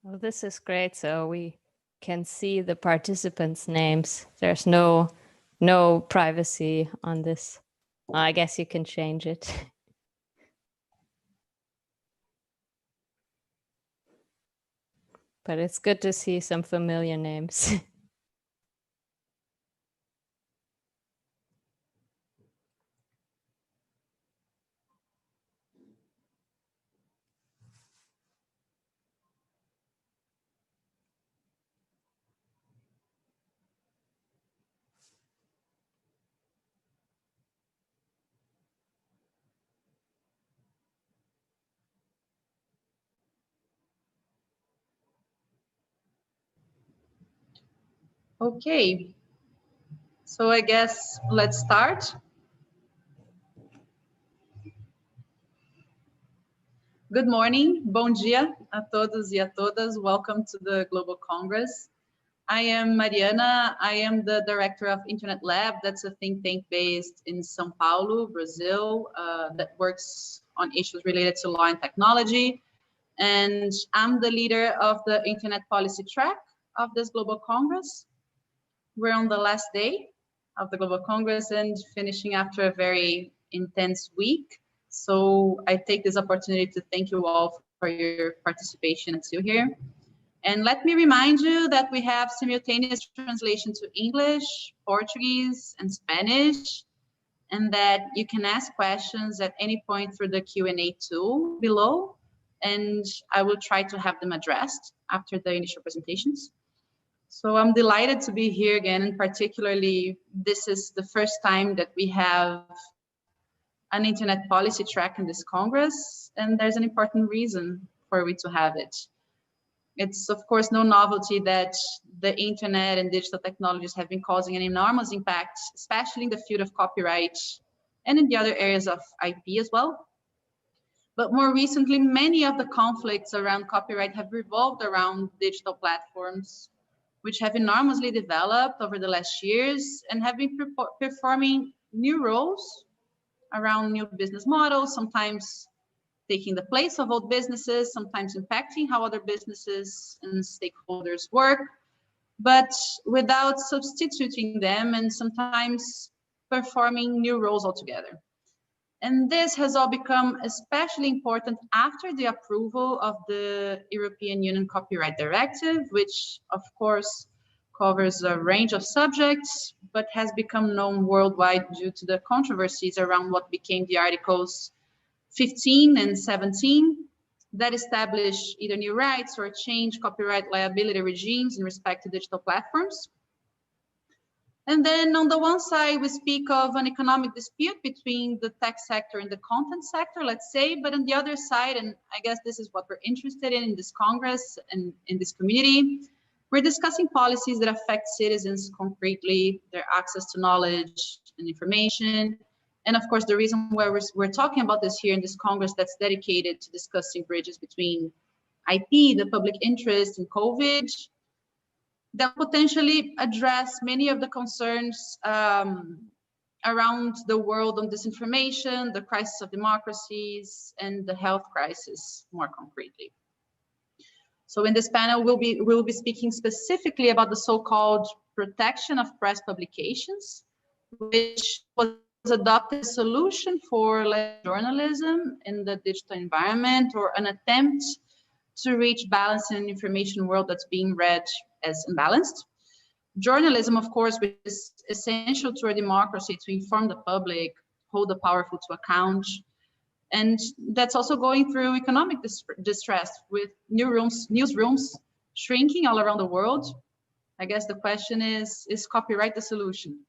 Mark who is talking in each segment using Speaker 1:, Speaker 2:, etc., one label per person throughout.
Speaker 1: Well, this is great. So we can see the participants' names. There's no privacy on this. I guess you can change it. But it's good to see some familiar names.
Speaker 2: Okay, so I guess let's start. Good morning, bom dia a todos e a todas. Welcome to the Global Congress. I am Mariana. I am the director of Internet Lab. That's a think tank based in São Paulo, Brazil, that works on issues related to law and technology. And I'm the leader of the Internet Policy track of this Global Congress. We're on the last day of the Global Congress and finishing after a very intense week. So I take this opportunity to thank you all for your participation until here. And let me remind you that we have simultaneous translation to English, Portuguese, and Spanish, and that you can ask questions at any point through the Q&A tool below, and I will try to have them addressed after the initial presentations. So I'm delighted to be here again, and particularly this is the first time that we have an internet policy track in this Congress, and there's an important reason for we to have it. It's of course no novelty that the internet and digital technologies have been causing an enormous impact, especially in the field of copyright and in the other areas of IP as well. But more recently, many of the conflicts around copyright have revolved around digital platforms, which have enormously developed over the last years and have been performing new roles around new business models, sometimes taking the place of old businesses, sometimes impacting how other businesses and stakeholders work, but without substituting them, and sometimes performing new roles altogether. And this has all become especially important after the approval of the European Union Copyright Directive, which of course covers a range of subjects, but has become known worldwide due to the controversies around what became the Articles 15 and 17 that establish either new rights or change copyright liability regimes in respect to digital platforms. And then on the one side, we speak of an economic dispute between the tech sector and the content sector, let's say, but on the other side, and I guess this is what we're interested in this Congress and in this community, we're discussing policies that affect citizens concretely, their access to knowledge and information. And of course, the reason why we're talking about this here in this Congress that's dedicated to discussing bridges between IP, the public interest, and COVID, that potentially address many of the concerns around the world on disinformation, the crisis of democracies, and the health crisis more concretely. So in this panel, we'll be speaking specifically about the so-called protection of press publications, which was adopted solution for journalism in the digital environment, or an attempt to reach balance in an information world that's being read as imbalanced. Journalism, of course, which is essential to our democracy to inform the public, hold the powerful to account. And that's also going through economic distress with newsrooms shrinking all around the world. I guess the question is copyright the solution?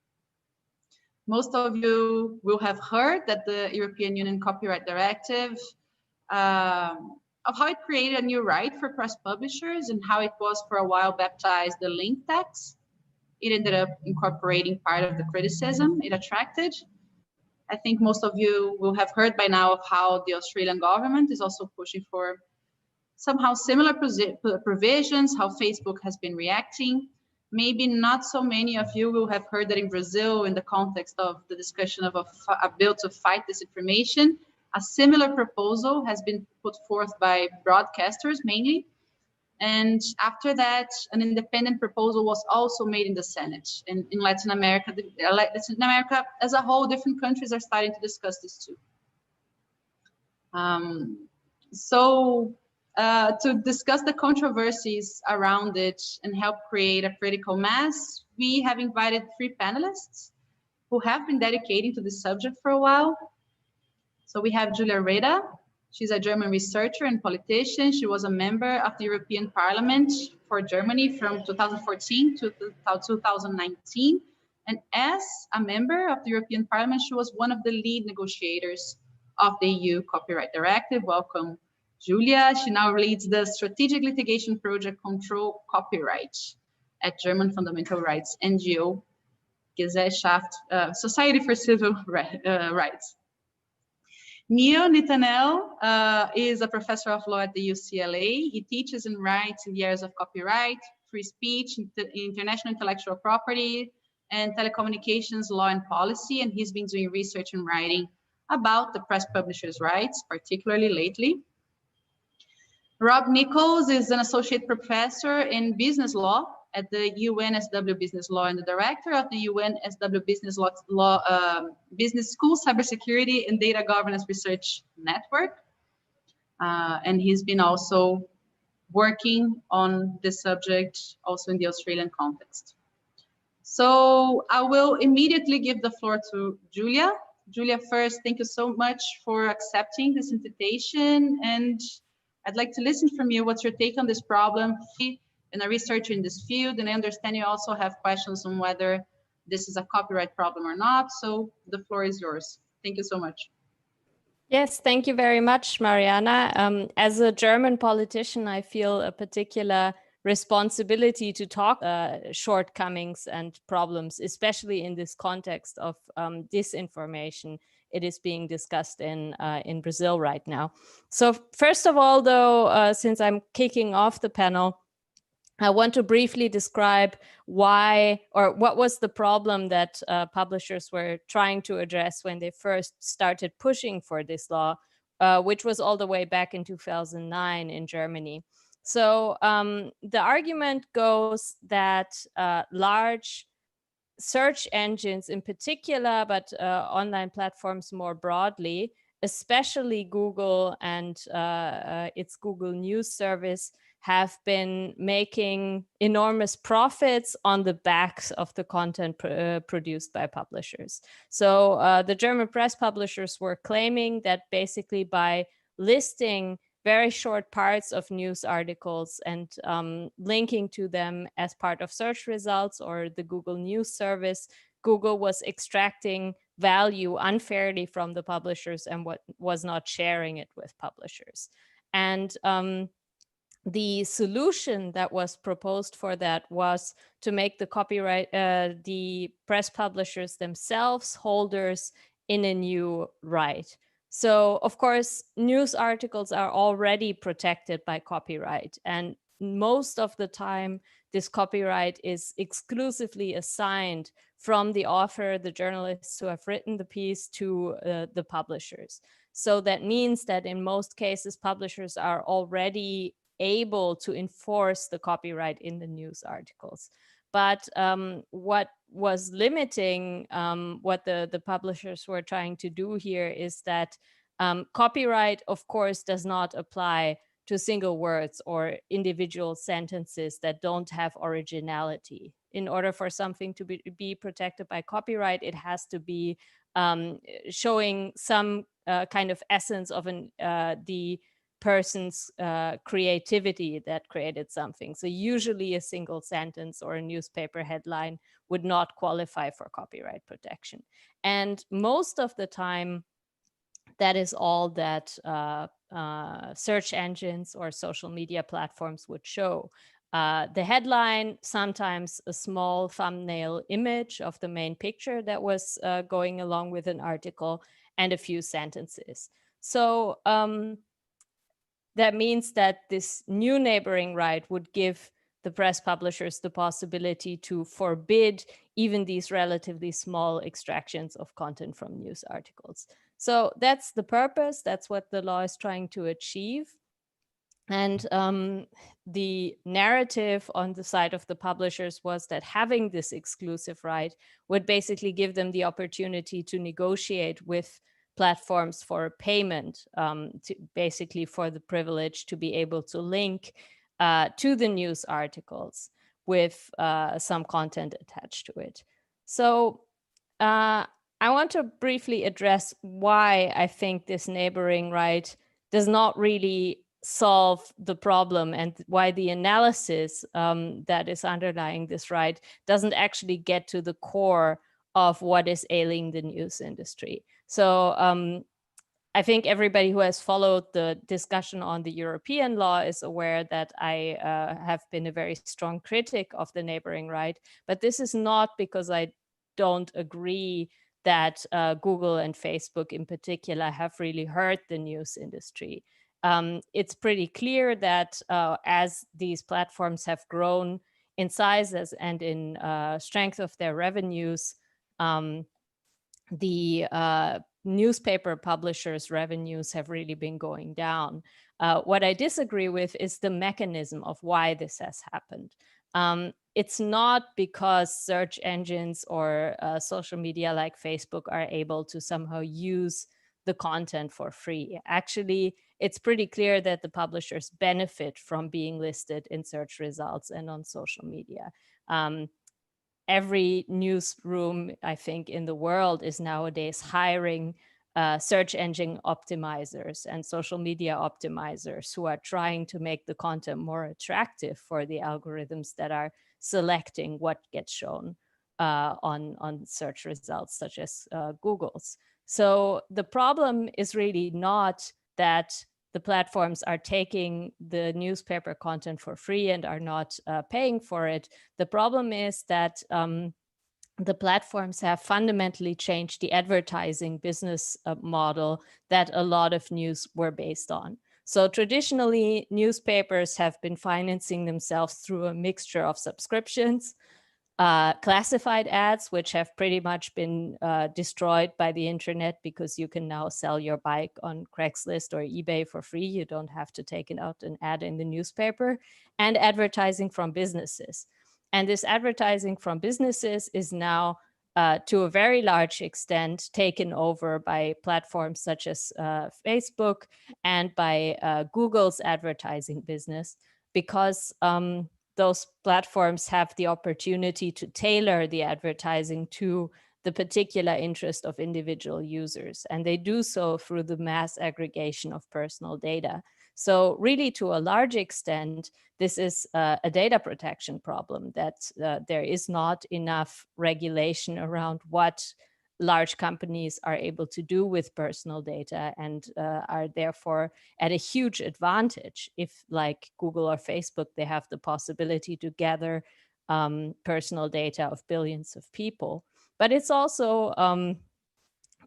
Speaker 2: Most of you will have heard that the European Union Copyright Directive, of how it created a new right for press publishers and how it was for a while baptized the link tax. It ended up incorporating part of the criticism it attracted. I think most of you will have heard by now of how the Australian government is also pushing for somehow similar provisions, how Facebook has been reacting. Maybe not so many of you will have heard that in Brazil, in the context of the discussion of a bill to fight disinformation, a similar proposal has been put forth by broadcasters mainly. And after that, an independent proposal was also made in the Senate. And in Latin America, Latin America as a whole, different countries are starting to discuss this too. To discuss the controversies around it and help create a critical mass, we have invited 3 panelists who have been dedicating to this subject for a while. So we have Julia Reida. She's a German researcher and politician. She was a member of the European Parliament for Germany from 2014 to 2019. And as a member of the European Parliament, she was one of the lead negotiators of the EU Copyright Directive. Welcome, Julia. She now leads the strategic litigation project Control Copyright at German fundamental rights NGO Gesellschaft, Society for Civil Rights. Neil Nitanel is a professor of law at the UCLA. He teaches and writes in the areas of copyright, free speech, international intellectual property, and telecommunications law and policy. And he's been doing research and writing about the press publishers' rights, particularly lately. Rob Nichols is an associate professor in business law at the UNSW Business Law and the director of the UNSW Business School Cybersecurity and Data Governance Research Network. And he's been also working on this subject also in the Australian context. So I will immediately give the floor to Julia. Julia, first, thank you so much for accepting this invitation. And I'd like to listen from you. What's your take on this problem? And a researcher in this field, and I understand you also have questions on whether this is a copyright problem or not. So the floor is yours. Thank you so much.
Speaker 1: Yes, thank you very much, Mariana. As a German politician, I feel a particular responsibility to talk shortcomings and problems, especially in this context of disinformation. It is being discussed in Brazil right now. So first of all, though, since I'm kicking off the panel, I want to briefly describe why or what was the problem that publishers were trying to address when they first started pushing for this law, which was all the way back in 2009 in Germany. So the argument goes that large search engines in particular, but online platforms more broadly, especially Google and its Google News service, have been making enormous profits on the backs of the content produced by publishers. So the German press publishers were claiming that basically by listing very short parts of news articles and linking to them as part of search results or the Google News service, Google was extracting value unfairly from the publishers and what was not sharing it with publishers. And the solution that was proposed for that was to make the the press publishers themselves holders in a new right. So, of course, news articles are already protected by copyright, and most of the time, this copyright is exclusively assigned from the author, the journalists who have written the piece, to the publishers. So that means that in most cases, publishers are already able to enforce the copyright in the news articles. But what was limiting what the publishers were trying to do here is that copyright, of course, does not apply to single words or individual sentences that don't have originality. In order for something to be protected by copyright, it has to be showing some kind of essence of the person's creativity that created something. So usually a single sentence or a newspaper headline would not qualify for copyright protection. And most of the time, that is all that search engines or social media platforms would show. The headline, sometimes a small thumbnail image of the main picture that was going along with an article, and a few sentences. So that means that this new neighboring right would give the press publishers the possibility to forbid even these relatively small extractions of content from news articles. So that's the purpose. That's what the law is trying to achieve. And the narrative on the side of the publishers was that having this exclusive right would basically give them the opportunity to negotiate with platforms for payment, basically for the privilege to be able to link to the news articles with some content attached to it. So I want to briefly address why I think this neighboring right does not really solve the problem, and why the analysis that is underlying this right doesn't actually get to the core of what is ailing the news industry. So I think everybody who has followed the discussion on the European law is aware that I have been a very strong critic of the neighboring right, but this is not because I don't agree that Google and Facebook in particular have really hurt the news industry. It's pretty clear that as these platforms have grown in sizes and in strength of their revenues, the newspaper publishers' revenues have really been going down. What I disagree with is the mechanism of why this has happened. It's not because search engines or social media like Facebook are able to somehow use the content for free. Actually, it's pretty clear that the publishers benefit from being listed in search results and on social media. Every newsroom, I think, in the world is nowadays hiring search engine optimizers and social media optimizers who are trying to make the content more attractive for the algorithms that are selecting what gets shown on search results, such as Google's. So the problem is really not that the platforms are taking the newspaper content for free and are not paying for it. The problem is that the platforms have fundamentally changed the advertising business model that a lot of news were based on. So traditionally, newspapers have been financing themselves through a mixture of subscriptions, classified ads, which have pretty much been destroyed by the internet because you can now sell your bike on Craigslist or eBay for free. You don't have to take it out an ad in the newspaper, and advertising from businesses. And this advertising from businesses is now to a very large extent taken over by platforms such as Facebook and by Google's advertising business, because those platforms have the opportunity to tailor the advertising to the particular interest of individual users. And they do so through the mass aggregation of personal data. So really, to a large extent, this is a data protection problem, that there is not enough regulation around what large companies are able to do with personal data, and are therefore at a huge advantage if, like Google or Facebook, they have the possibility to gather personal data of billions of people. But it's also,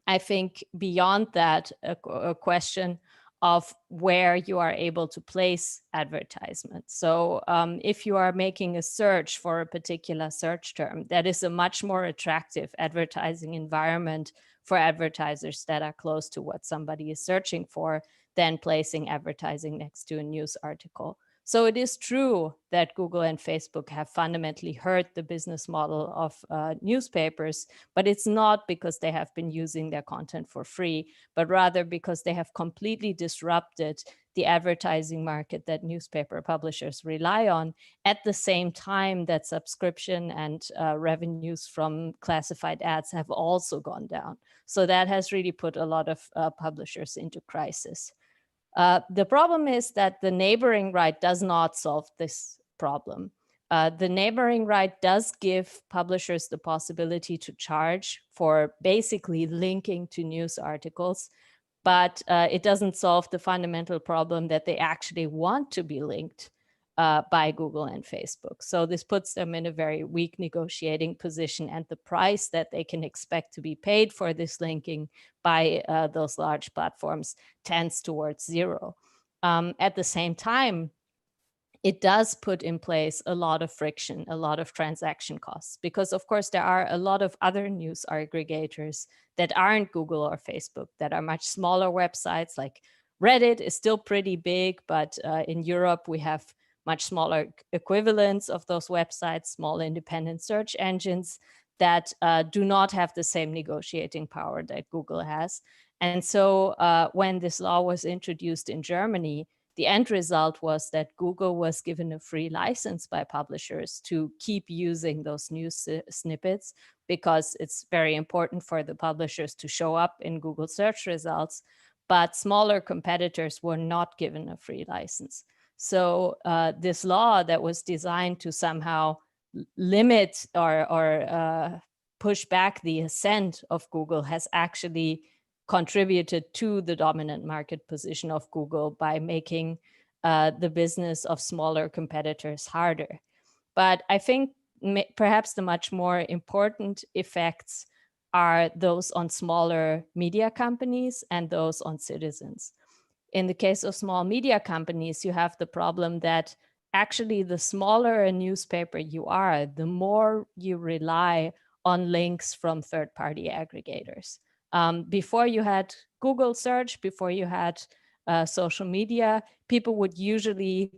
Speaker 1: I think, beyond that, a question of where you are able to place advertisements. So if you are making a search for a particular search term, that is a much more attractive advertising environment for advertisers that are close to what somebody is searching for than placing advertising next to a news article. So it is true that Google and Facebook have fundamentally hurt the business model of newspapers, but it's not because they have been using their content for free, but rather because they have completely disrupted the advertising market that newspaper publishers rely on, at the same time that subscription and revenues from classified ads have also gone down. So that has really put a lot of publishers into crisis. The problem is that the neighboring right does not solve this problem. The neighboring right does give publishers the possibility to charge for basically linking to news articles, but it doesn't solve the fundamental problem that they actually want to be linked by Google and Facebook. So this puts them in a very weak negotiating position, and the price that they can expect to be paid for this linking by those large platforms tends towards zero. At the same time, it does put in place a lot of friction, a lot of transaction costs, because of course there are a lot of other news aggregators that aren't Google or Facebook, that are much smaller websites like Reddit is still pretty big, but in Europe, we have much smaller equivalents of those websites, small independent search engines that do not have the same negotiating power that Google has. And so when this law was introduced in Germany, the end result was that Google was given a free license by publishers to keep using those news snippets, because it's very important for the publishers to show up in Google search results. But smaller competitors were not given a free license. So this law that was designed to somehow limit or push back the ascent of Google has actually contributed to the dominant market position of Google by making the business of smaller competitors harder. But I think perhaps the much more important effects are those on smaller media companies and those on citizens. In the case of small media companies, you have the problem that actually the smaller a newspaper you are, the more you rely on links from third-party aggregators. Before you had Google search, before you had social media, people would usually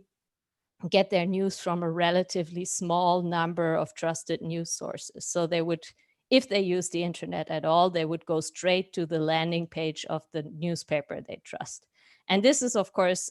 Speaker 1: get their news from a relatively small number of trusted news sources. So they would, if they use the internet at all, they would go straight to the landing page of the newspaper they trust. And this is, of course,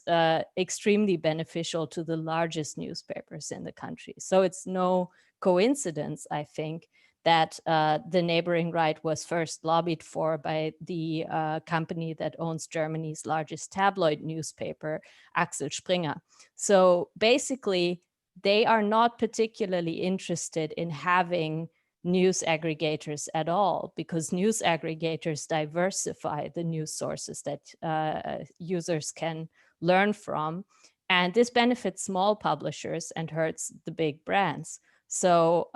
Speaker 1: extremely beneficial to the largest newspapers in the country. So it's no coincidence, I think, that the neighboring right was first lobbied for by the company that owns Germany's largest tabloid newspaper, Axel Springer. So basically, they are not particularly interested in having news aggregators at all, because news aggregators diversify the news sources that users can learn from. And this benefits small publishers and hurts the big brands. So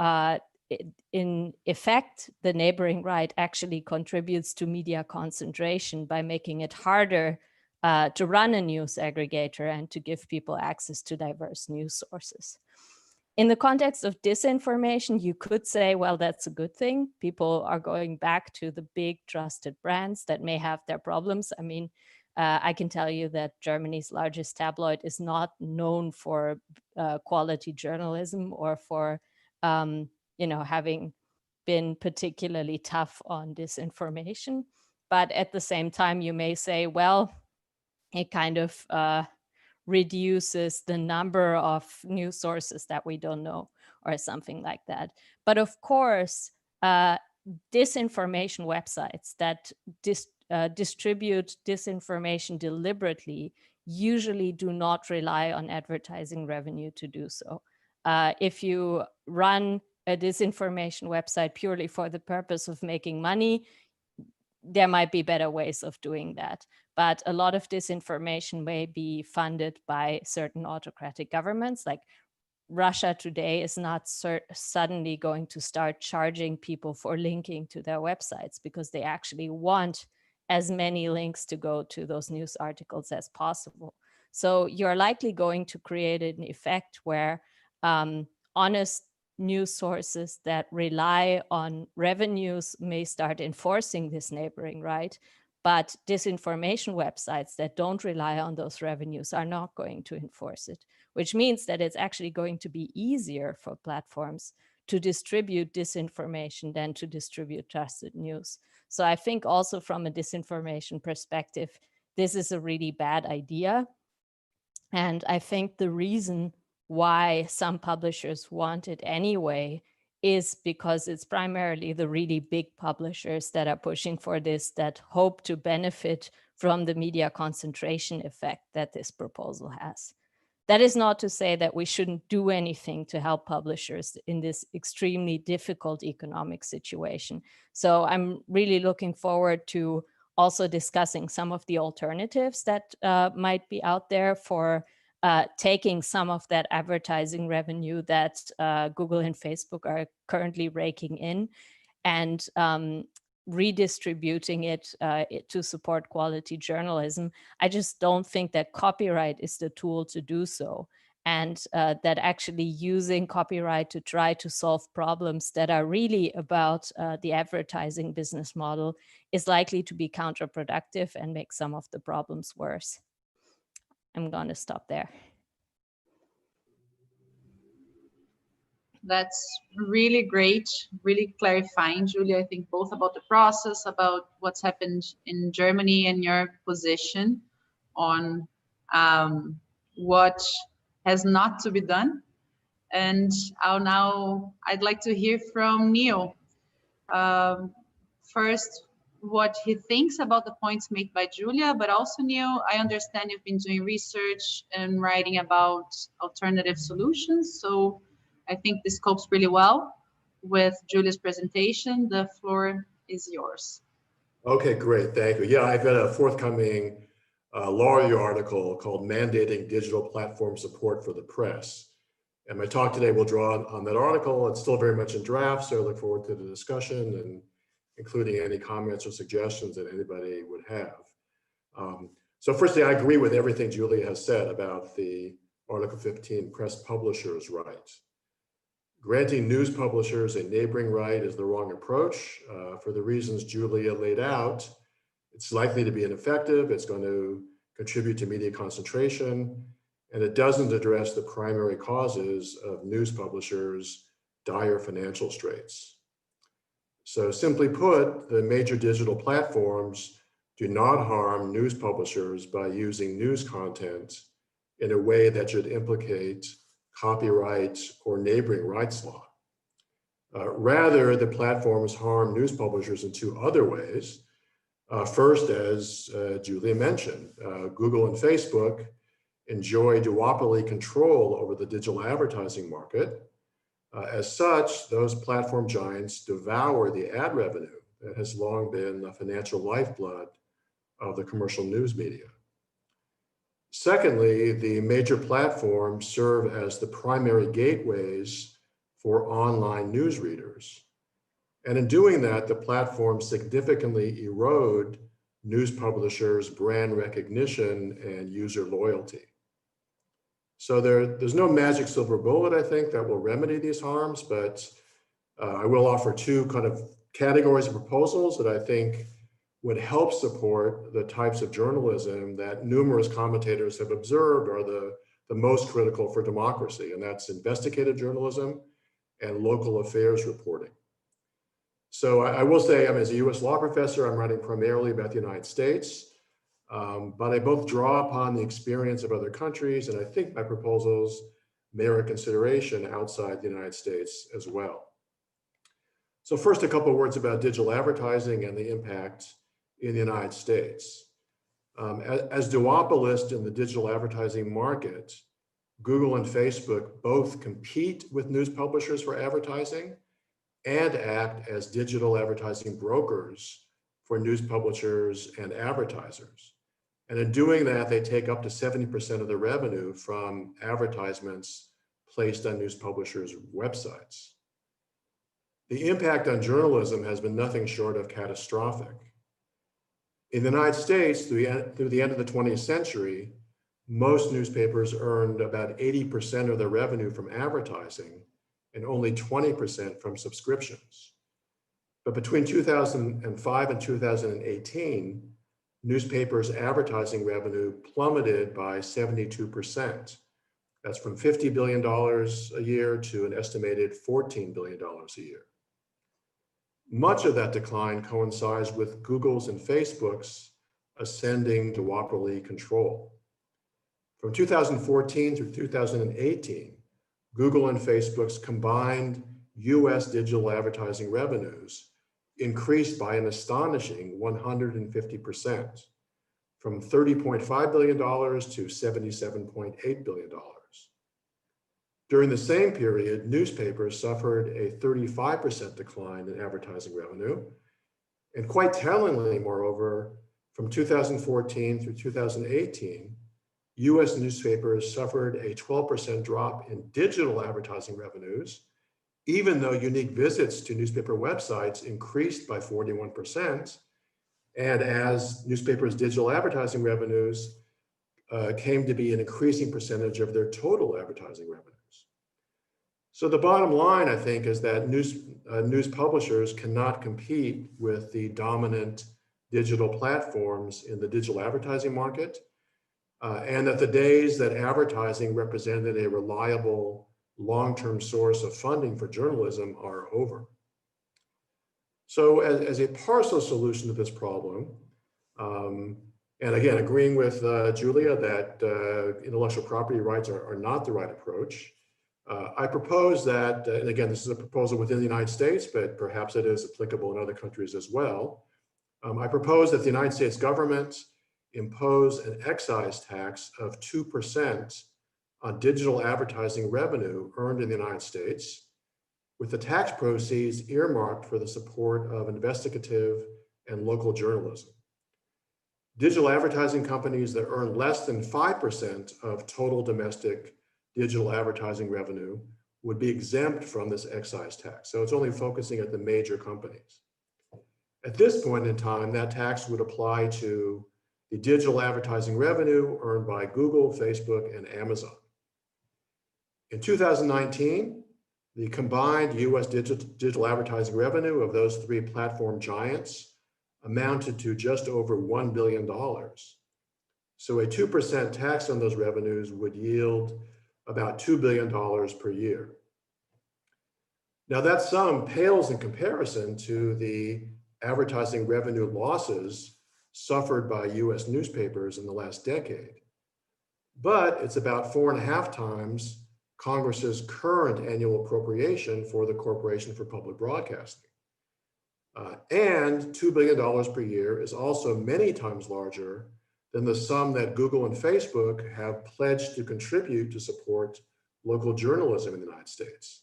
Speaker 1: in effect, the neighboring right actually contributes to media concentration by making it harder to run a news aggregator and to give people access to diverse news sources. In the context of disinformation, you could say, well, that's a good thing. People are going back to the big trusted brands that may have their problems. I mean, I can tell you that Germany's largest tabloid is not known for quality journalism or for having been particularly tough on disinformation. But at the same time, you may say, well, it kind of reduces the number of news sources that we don't know or something like that. But of course, disinformation websites that distribute disinformation deliberately usually do not rely on advertising revenue to do so. If you run a disinformation website purely for the purpose of making money, there might be better ways of doing that. But a lot of disinformation may be funded by certain autocratic governments. Like Russia today is not suddenly going to start charging people for linking to their websites, because they actually want as many links to go to those news articles as possible. So you're likely going to create an effect where honest news sources that rely on revenues may start enforcing this neighboring right, but disinformation websites that don't rely on those revenues are not going to enforce it, which means that it's actually going to be easier for platforms to distribute disinformation than to distribute trusted news. So I think also from a disinformation perspective, this is a really bad idea. And I think the reason why some publishers want it anyway is because it's primarily the really big publishers that are pushing for this, that hope to benefit from the media concentration effect that this proposal has. That is not to say that we shouldn't do anything to help publishers in this extremely difficult economic situation. So I'm really looking forward to also discussing some of the alternatives that might be out there for taking some of that advertising revenue that Google and Facebook are currently raking in and redistributing it to support quality journalism. I just don't think that copyright is the tool to do so. And that actually using copyright to try to solve problems that are really about the advertising business model is likely to be counterproductive and make some of the problems worse. I'm going to stop there.
Speaker 2: That's really great, really clarifying, Julia. I think both about the process, about what's happened in Germany, and your position on what has not to be done. And I'd like to hear from Neil. First, what he thinks about the points made by Julia, but also Neil, I understand you've been doing research and writing about alternative solutions. So I think this copes really well with Julia's presentation. The floor is yours.
Speaker 3: Okay, great, thank you. Yeah, I've got a forthcoming law review article called Mandating Digital Platform Support for the Press. And my talk today will draw on that article. It's still very much in draft, so I look forward to the discussion and including any comments or suggestions that anybody would have. So firstly, I agree with everything Julia has said about the Article 15 press publishers' rights. Granting news publishers a neighboring right is the wrong approach. For the reasons Julia laid out, it's likely to be ineffective, it's going to contribute to media concentration, and it doesn't address the primary causes of news publishers' dire financial straits. So simply put, the major digital platforms do not harm news publishers by using news content in a way that should implicate copyright or neighboring rights law. Rather, the platforms harm news publishers in two other ways. First, as Julia mentioned, Google and Facebook enjoy duopoly control over the digital advertising market. As such, those platform giants devour the ad revenue that has long been the financial lifeblood of the commercial news media. Secondly, the major platforms serve as the primary gateways for online news readers. And in doing that, the platforms significantly erode news publishers' brand recognition and user loyalty. So there's no magic silver bullet, I think, that will remedy these harms, but I will offer two kind of categories of proposals that I think would help support the types of journalism that numerous commentators have observed are the most critical for democracy, and that's investigative journalism and local affairs reporting. So I will say, as a US law professor, I'm writing primarily about the United States. But I both draw upon the experience of other countries, and I think my proposals merit consideration outside the United States as well. So first, a couple of words about digital advertising and the impact in the United States. As duopolists in the digital advertising market, Google and Facebook both compete with news publishers for advertising and act as digital advertising brokers for news publishers and advertisers. And in doing that, they take up to 70% of the revenue from advertisements placed on news publishers' websites. The impact on journalism has been nothing short of catastrophic. In the United States, through the end of the 20th century, most newspapers earned about 80% of their revenue from advertising and only 20% from subscriptions. But between 2005 and 2018, newspapers' advertising revenue plummeted by 72%. That's from $50 billion a year to an estimated $14 billion a year. Much of that decline coincides with Google's and Facebook's ascending duopoly control. From 2014 through 2018, Google and Facebook's combined US digital advertising revenues increased by an astonishing 150%, from $30.5 billion to $77.8 billion. During the same period, newspapers suffered a 35% decline in advertising revenue. And quite tellingly, moreover, from 2014 through 2018, US newspapers suffered a 12% drop in digital advertising revenues, even though unique visits to newspaper websites increased by 41%, and as newspapers' digital advertising revenues came to be an increasing percentage of their total advertising revenues. So the bottom line, I think, is that news publishers cannot compete with the dominant digital platforms in the digital advertising market. and that the days that advertising represented a reliable long-term source of funding for journalism are over. So as a partial solution to this problem, and again, agreeing with Julia that intellectual property rights are not the right approach, I propose that, and again, this is a proposal within the United States, but perhaps it is applicable in other countries as well. I propose that the United States government impose an excise tax of 2% on digital advertising revenue earned in the United States, with the tax proceeds earmarked for the support of investigative and local journalism. Digital advertising companies that earn less than 5% of total domestic digital advertising revenue would be exempt from this excise tax. So it's only focusing at the major companies. At this point in time, that tax would apply to the digital advertising revenue earned by Google, Facebook, and Amazon. In 2019, the combined US digital advertising revenue of those three platform giants amounted to just over $1 billion. So a 2% tax on those revenues would yield about $2 billion per year. Now that sum pales in comparison to the advertising revenue losses suffered by US newspapers in the last decade. But it's about 4.5 times Congress's current annual appropriation for the Corporation for Public Broadcasting. And $2 billion per year is also many times larger than the sum that Google and Facebook have pledged to contribute to support local journalism in the United States.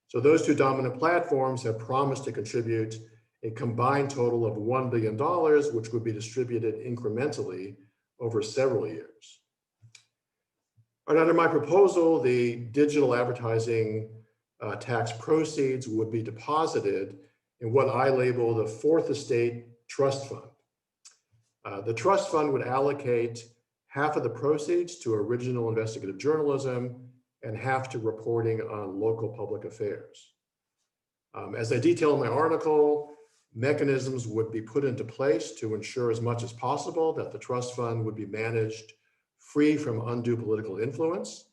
Speaker 3: So those two dominant platforms have promised to contribute a combined total of $1 billion, which would be distributed incrementally over several years. And under my proposal, the digital advertising tax proceeds would be deposited in what I label the Fourth Estate Trust Fund. The trust fund would allocate half of the proceeds to original investigative journalism and half to reporting on local public affairs. As I detail in my article, mechanisms would be put into place to ensure as much as possible that the trust fund would be managed free from undue political influence,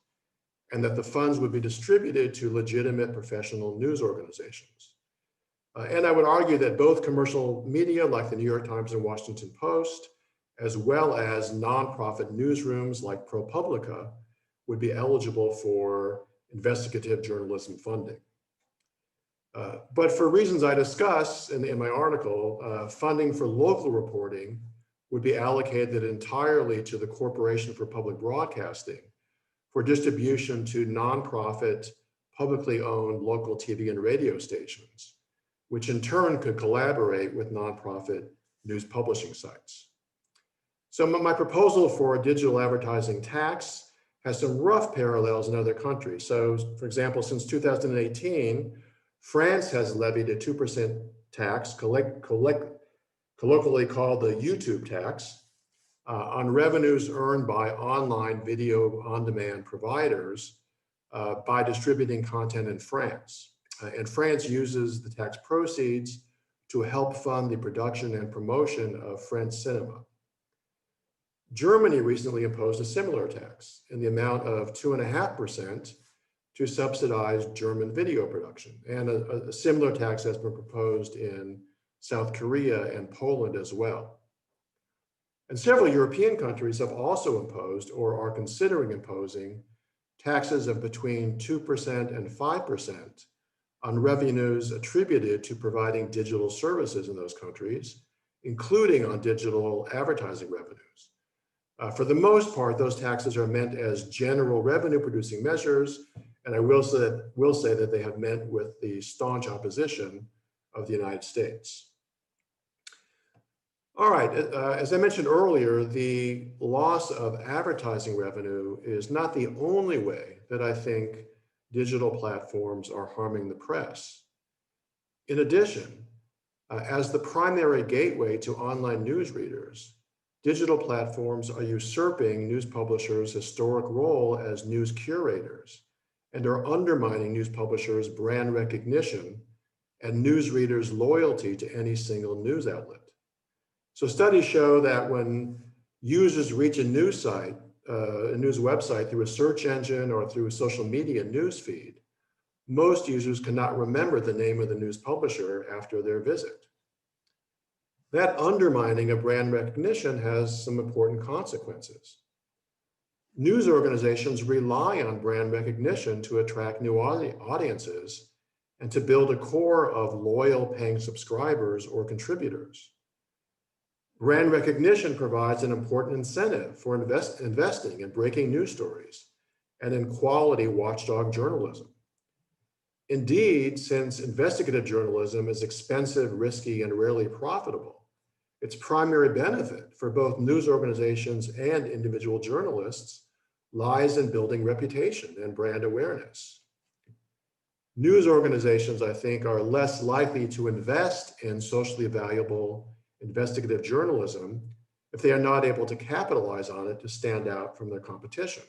Speaker 3: and that the funds would be distributed to legitimate professional news organizations. And I would argue that both commercial media like the New York Times and Washington Post, as well as nonprofit newsrooms like ProPublica, would be eligible for investigative journalism funding. But for reasons I discuss in my article, funding for local reporting would be allocated entirely to the Corporation for Public Broadcasting for distribution to nonprofit, publicly owned local TV and radio stations, which in turn could collaborate with nonprofit news publishing sites. So my proposal for a digital advertising tax has some rough parallels in other countries. So for example, since 2018, France has levied a 2% tax, colloquially called the YouTube tax, on revenues earned by online video on-demand providers by distributing content in France. And France uses the tax proceeds to help fund the production and promotion of French cinema. Germany recently imposed a similar tax in the amount of 2.5% to subsidize German video production. And a similar tax has been proposed in South Korea and Poland as well. And several European countries have also imposed or are considering imposing taxes of between 2% and 5% on revenues attributed to providing digital services in those countries, including on digital advertising revenues. For the most part, those taxes are meant as general revenue producing measures, and I will say that they have met with the staunch opposition of the United States. All right, as I mentioned earlier, the loss of advertising revenue is not the only way that I think digital platforms are harming the press. In addition, as the primary gateway to online news readers, digital platforms are usurping news publishers' historic role as news curators and are undermining news publishers' brand recognition and news readers' loyalty to any single news outlet. So studies show that when users reach a news site a news website through a search engine or through a social media news feed, most users cannot remember the name of the news publisher after their visit. That undermining of brand recognition has some important consequences. News organizations rely on brand recognition to attract new audiences and to build a core of loyal paying subscribers or contributors. Brand recognition provides an important incentive for investing in breaking news stories and in quality watchdog journalism. Indeed, since investigative journalism is expensive, risky, and rarely profitable, its primary benefit for both news organizations and individual journalists lies in building reputation and brand awareness. News organizations, I think, are less likely to invest in socially valuable investigative journalism if they are not able to capitalize on it to stand out from their competition.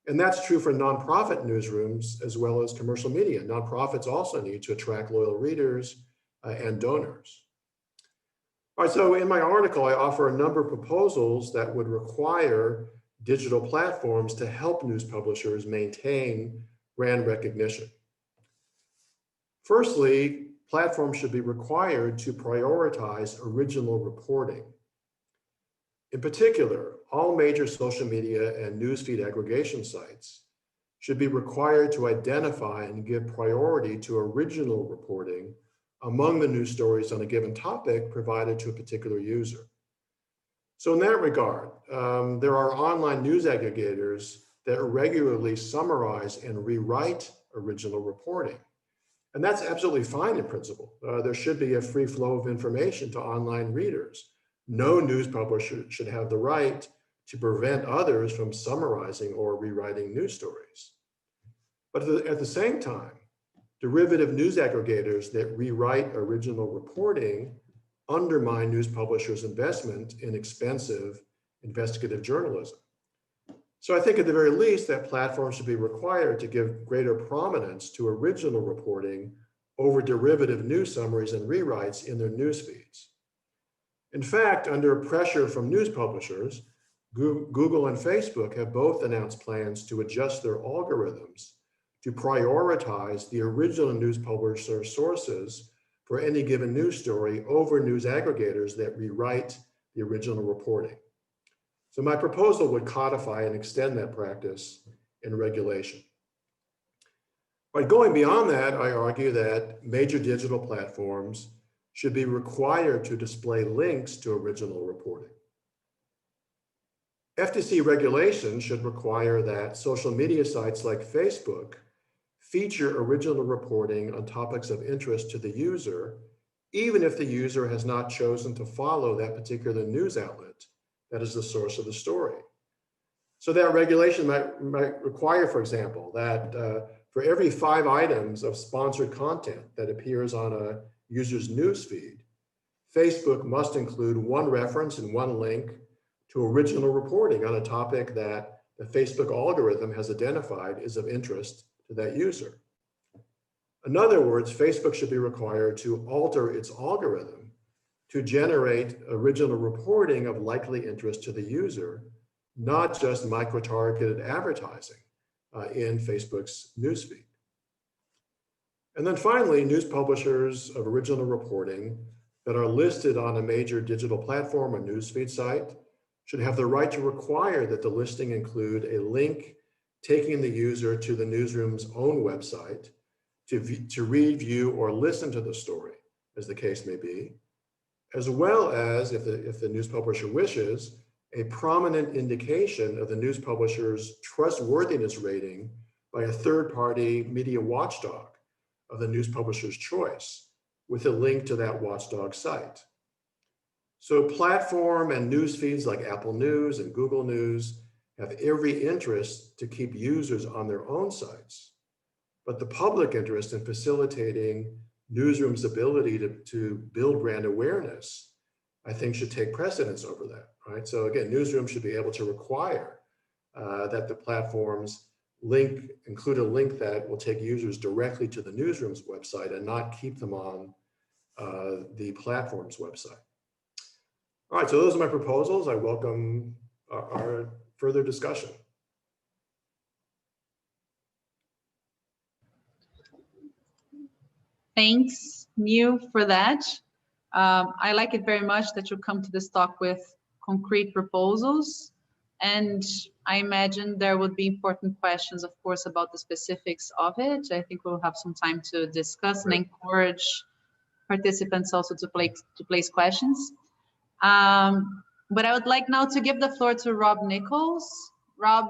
Speaker 3: And that's true for nonprofit newsrooms as well as commercial media. Nonprofits also need to attract loyal readers and donors. All right, so in my article, I offer a number of proposals that would require digital platforms to help news publishers maintain brand recognition. Firstly, platforms should be required to prioritize original reporting. In particular, all major social media and newsfeed aggregation sites should be required to identify and give priority to original reporting among the news stories on a given topic provided to a particular user. So in that regard, there are online news aggregators that regularly summarize and rewrite original reporting. And that's absolutely fine in principle. There should be a free flow of information to online readers. No news publisher should have the right to prevent others from summarizing or rewriting news stories. But at the same time, derivative news aggregators that rewrite original reporting undermine news publishers' investment in expensive investigative journalism. So I think at the very least that platforms should be required to give greater prominence to original reporting over derivative news summaries and rewrites in their news feeds. In fact, under pressure from news publishers, Google and Facebook have both announced plans to adjust their algorithms to prioritize the original news publisher sources for any given news story over news aggregators that rewrite the original reporting. So my proposal would codify and extend that practice in regulation. But going beyond that, I argue that major digital platforms should be required to display links to original reporting. FTC regulation should require that social media sites like Facebook feature original reporting on topics of interest to the user, even if the user has not chosen to follow that particular news outlet that is the source of the story. So that regulation might require, for example, that for every 5 items of sponsored content that appears on a user's newsfeed, Facebook must include 1 reference and 1 link to original reporting on a topic that the Facebook algorithm has identified is of interest to that user. In other words, Facebook should be required to alter its algorithm to generate original reporting of likely interest to the user, not just micro-targeted advertising in Facebook's newsfeed. And then finally, news publishers of original reporting that are listed on a major digital platform or newsfeed site should have the right to require that the listing include a link taking the user to the newsroom's own website to read, view, or listen to the story, as the case may be, as well as, if the news publisher wishes, a prominent indication of the news publisher's trustworthiness rating by a third-party media watchdog of the news publisher's choice, with a link to that watchdog site. So platform and news feeds like Apple News and Google News have every interest to keep users on their own sites. But the public interest in facilitating newsrooms' ability to build brand awareness, I think, should take precedence over that, right? So again, newsrooms should be able to require that the platforms include a link that will take users directly to the newsroom's website and not keep them on the platform's website. All right, so those are my proposals. I welcome our further discussion.
Speaker 2: Thanks, Neil, for that. I like it very much that you come to this talk with concrete proposals. And I imagine there would be important questions, of course, about the specifics of it. I think we'll have some time to discuss and encourage participants also to place questions. But I would like now to give the floor to Rob Nichols. Rob,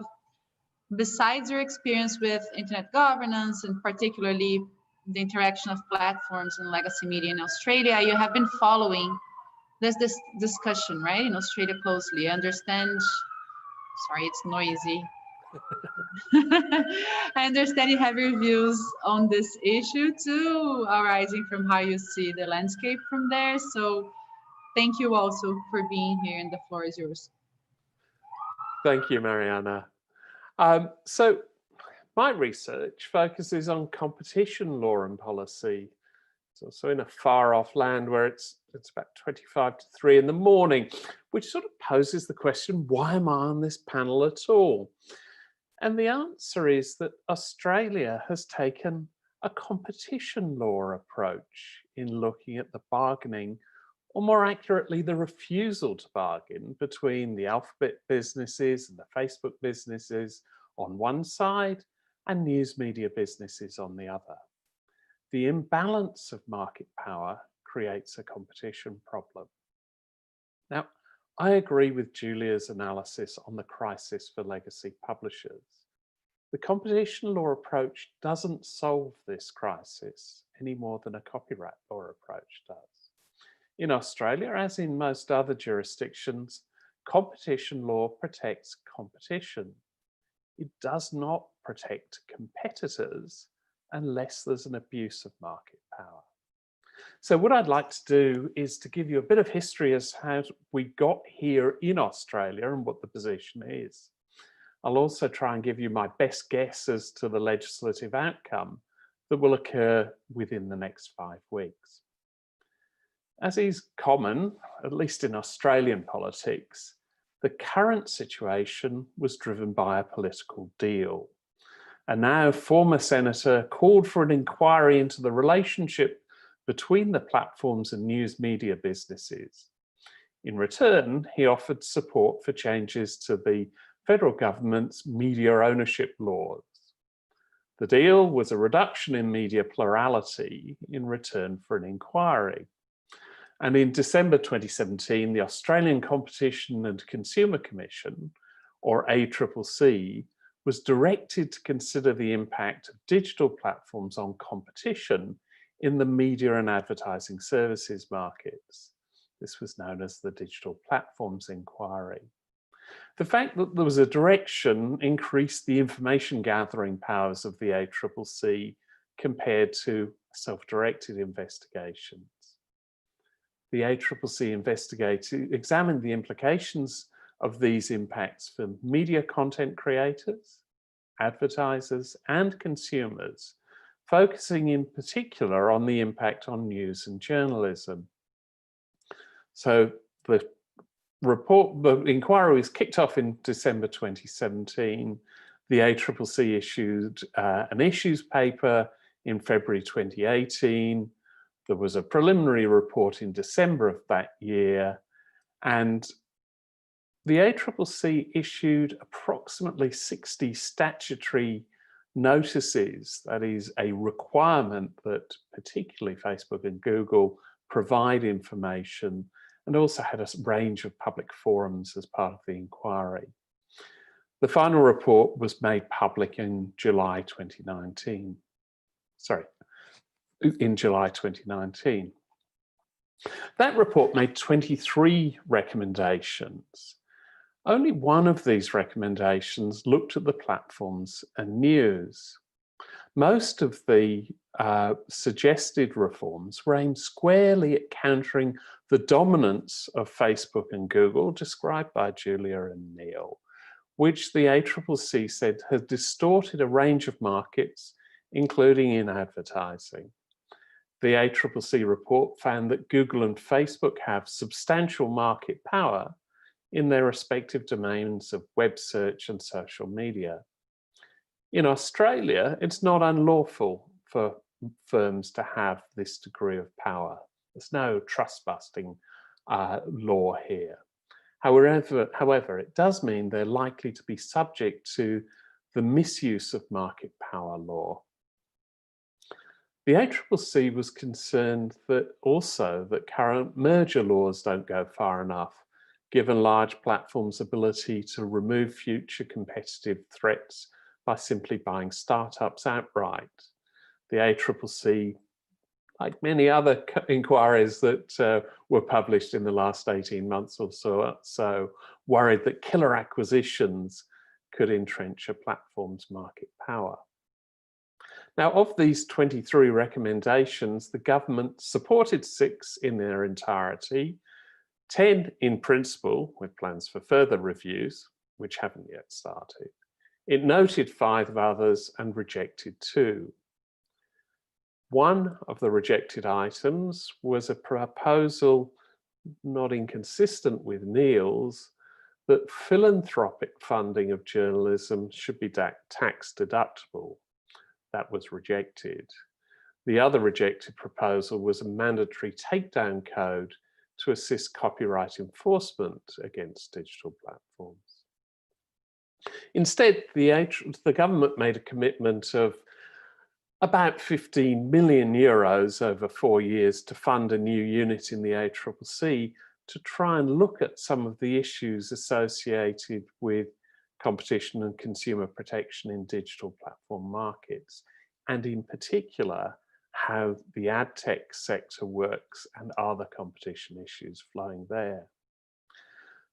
Speaker 2: besides your experience with internet governance and particularly the interaction of platforms and legacy media in Australia, you have been following this discussion, right, in Australia closely. I understand, sorry, it's noisy. I understand you have your views on this issue too, arising from how you see the landscape from there. So thank you also for being here, and the floor is yours.
Speaker 4: Thank you, Mariana. So my research focuses on competition law and policy. It's also in a far off land where it's about 25 to 3 in the morning, which sort of poses the question, why am I on this panel at all? And the answer is that Australia has taken a competition law approach in looking at the bargaining, or more accurately, the refusal to bargain between the Alphabet businesses and the Facebook businesses on one side and news media businesses on the other. The imbalance of market power creates a competition problem. Now, I agree with Julia's analysis on the crisis for legacy publishers. The competition law approach doesn't solve this crisis any more than a copyright law approach does. In Australia, as in most other jurisdictions, competition law protects competition. It does not protect competitors unless there's an abuse of market power. So what I'd like to do is to give you a bit of history as how we got here in Australia and what the position is. I'll also try and give you my best guess as to the legislative outcome that will occur within the next 5 weeks. As is common, at least in Australian politics, the current situation was driven by a political deal. A now former senator called for an inquiry into the relationship between the platforms and news media businesses. In return, he offered support for changes to the federal government's media ownership laws. The deal was a reduction in media plurality in return for an inquiry. And in December 2017, the Australian Competition and Consumer Commission, or ACCC, was directed to consider the impact of digital platforms on competition in the media and advertising services markets. This was known as the Digital Platforms Inquiry. The fact that there was a direction increased the information gathering powers of the ACCC compared to self-directed investigations. The ACCC examined the implications of these impacts for media content creators, advertisers, and consumers, focusing in particular on the impact on news and journalism. So the inquiry was kicked off in December 2017. The ACCC issued an issues paper in February 2018. There was a preliminary report in December of that year, and the ACCC issued approximately 60 statutory notices. That is a requirement that particularly Facebook and Google provide information, and also had a range of public forums as part of the inquiry. The final report was made public in July 2019. In July 2019. That report made 23 recommendations. Only one of these recommendations looked at the platforms and news. Most of the suggested reforms were aimed squarely at countering the dominance of Facebook and Google, described by Julia and Neil, which the ACCC said had distorted a range of markets, including in advertising. The ACCC report found that Google and Facebook have substantial market power in their respective domains of web search and social media. In Australia, it's not unlawful for firms to have this degree of power. There's no trust-busting law here. However, it does mean they're likely to be subject to the misuse of market power law. The ACCC was concerned that current merger laws don't go far enough, given large platforms' ability to remove future competitive threats by simply buying startups outright. The ACCC, like many other inquiries that were published in the last 18 months or so, worried that killer acquisitions could entrench a platform's market power. Now, of these 23 recommendations, the government supported 6 in their entirety, 10 in principle, with plans for further reviews, which haven't yet started. It noted 5 others and rejected 2. One of the rejected items was a proposal, not inconsistent with Nichols, that philanthropic funding of journalism should be tax deductible. That was rejected. The other rejected proposal was a mandatory takedown code to assist copyright enforcement against digital platforms. Instead, the government made a commitment of about 15 million euros over 4 years to fund a new unit in the ACCC to try and look at some of the issues associated with competition and consumer protection in digital platform markets, and in particular, how the ad tech sector works and other competition issues flowing there.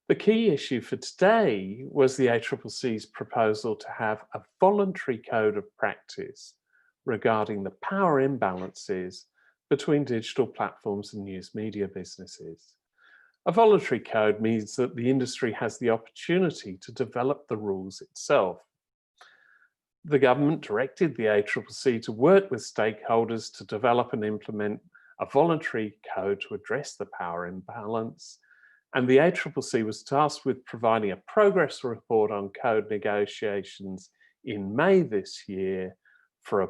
Speaker 4: The key issue for today was the ACCC's proposal to have a voluntary code of practice regarding the power imbalances between digital platforms and news media businesses. A voluntary code means that the industry has the opportunity to develop the rules itself. The government directed the ACCC to work with stakeholders to develop and implement a voluntary code to address the power imbalance, and the ACCC was tasked with providing a progress report on code negotiations in May this year for a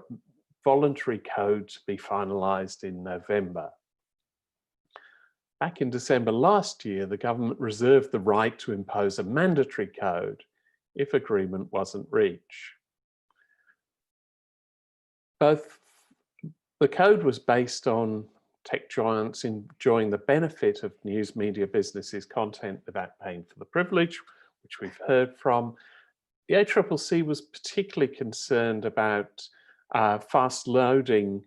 Speaker 4: voluntary code to be finalised in November. Back in December last year, the government reserved the right to impose a mandatory code if agreement wasn't reached. The code was based on tech giants enjoying the benefit of news media businesses' content without paying for the privilege, which we've heard from. The ACCC was particularly concerned about fast loading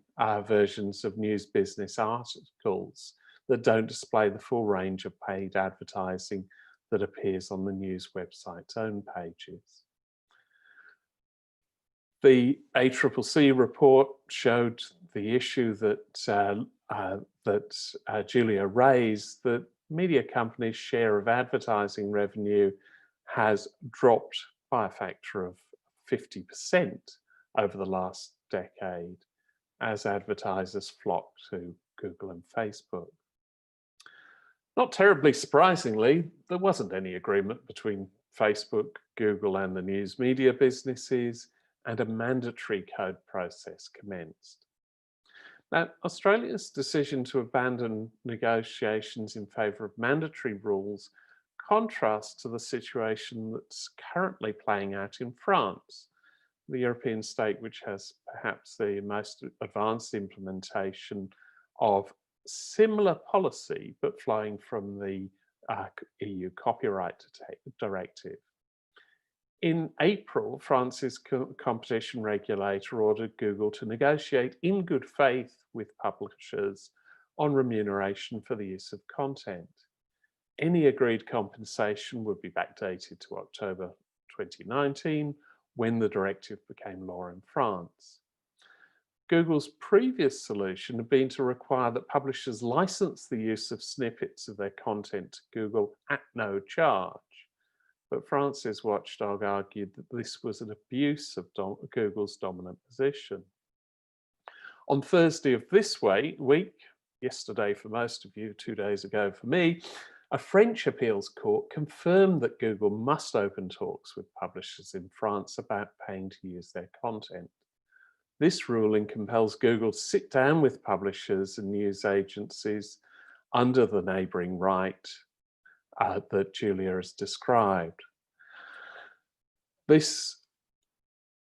Speaker 4: versions of news business articles that don't display the full range of paid advertising that appears on the news website's own pages. The ACCC report showed the issue that Julia raised, that media companies' share of advertising revenue has dropped by a factor of 50% over the last decade as advertisers flock to Google and Facebook. Not terribly surprisingly, there wasn't any agreement between Facebook, Google, and the news media businesses, and a mandatory code process commenced. Now, Australia's decision to abandon negotiations in favour of mandatory rules contrasts to the situation that's currently playing out in France, the European state which has perhaps the most advanced implementation of similar policy, but flowing from the EU copyright directive. In April, France's competition regulator ordered Google to negotiate in good faith with publishers on remuneration for the use of content. Any agreed compensation would be backdated to October 2019, when the directive became law in France. Google's previous solution had been to require that publishers license the use of snippets of their content to Google at no charge. But France's watchdog argued that this was an abuse of Google's dominant position. On Thursday of this week, yesterday for most of you, 2 days ago for me, A French appeals court confirmed that Google must open talks with publishers in France about paying to use their content. This ruling compels Google to sit down with publishers and news agencies under the neighbouring right that Julia has described. This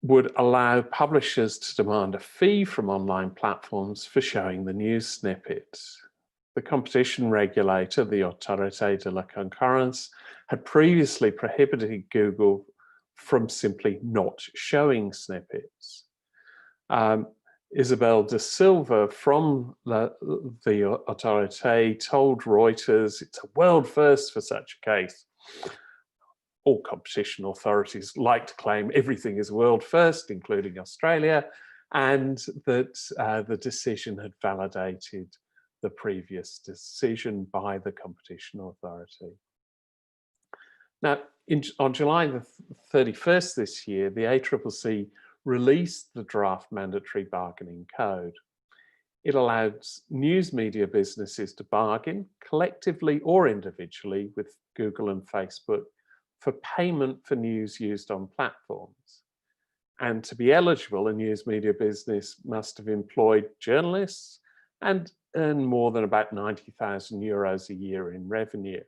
Speaker 4: would allow publishers to demand a fee from online platforms for showing the news snippets. The competition regulator, the Autorité de la Concurrence, had previously prohibited Google from simply not showing snippets. Isabel de Silva from the Autorité told Reuters it's a world first for such a case. All competition authorities like to claim everything is world first, including Australia, and that the decision had validated the previous decision by the competition authority. Now, on July the 31st this year, the ACCC released the draft mandatory bargaining code. It allows news media businesses to bargain collectively or individually with Google and Facebook for payment for news used on platforms. And to be eligible, a news media business must have employed journalists and earn more than about 90,000 euros a year in revenue.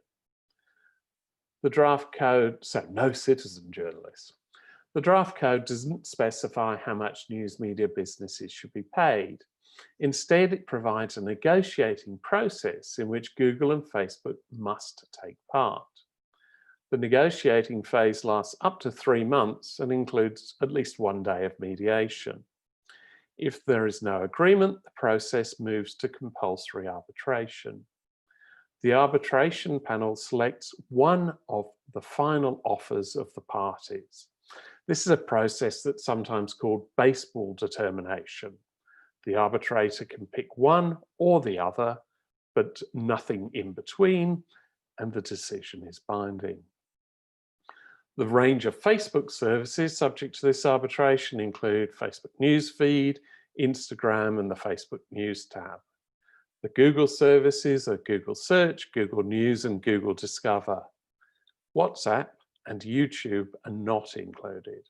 Speaker 4: The draft code, so no citizen journalists. The draft code doesn't specify how much news media businesses should be paid. Instead, it provides a negotiating process in which Google and Facebook must take part. The negotiating phase lasts up to 3 months and includes at least 1 day of mediation. If there is no agreement, the process moves to compulsory arbitration. The arbitration panel selects one of the final offers of the parties. This is a process that's sometimes called baseball determination. The arbitrator can pick one or the other, but nothing in between, and the decision is binding. The range of Facebook services subject to this arbitration include Facebook Newsfeed, Instagram, and the Facebook News tab. The Google services are Google Search, Google News, and Google Discover. WhatsApp and YouTube are not included.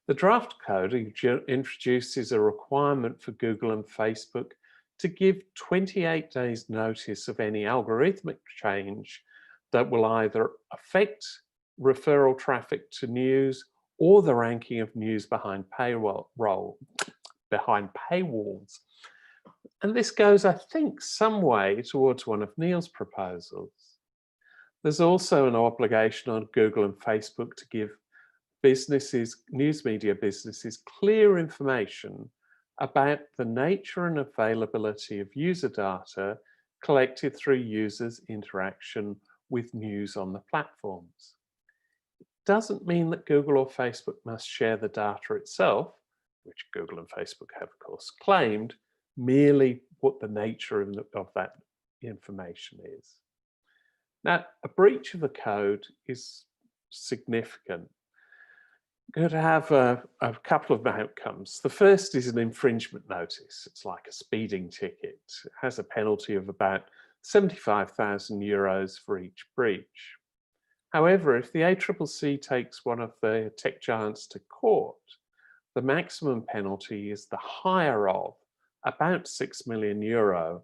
Speaker 4: The draft code introduces a requirement for Google and Facebook to give 28 days notice of any algorithmic change that will either affect referral traffic to news or the ranking of news behind paywalls. And this goes, I think, some way towards one of Neil's proposals. There's also an obligation on Google and Facebook to give businesses, news media businesses, clear information about the nature and availability of user data collected through users' interaction with news on the platforms. It doesn't mean that Google or Facebook must share the data itself, which Google and Facebook have, of course, claimed, merely what the nature of that information is. Now, a breach of the code is significant. Going to have a couple of outcomes. The first is an infringement notice. It's like a speeding ticket. It has a penalty of about 75,000 euros for each breach. However, if the ACCC takes one of the tech giants to court, the maximum penalty is the higher of about 6 million euro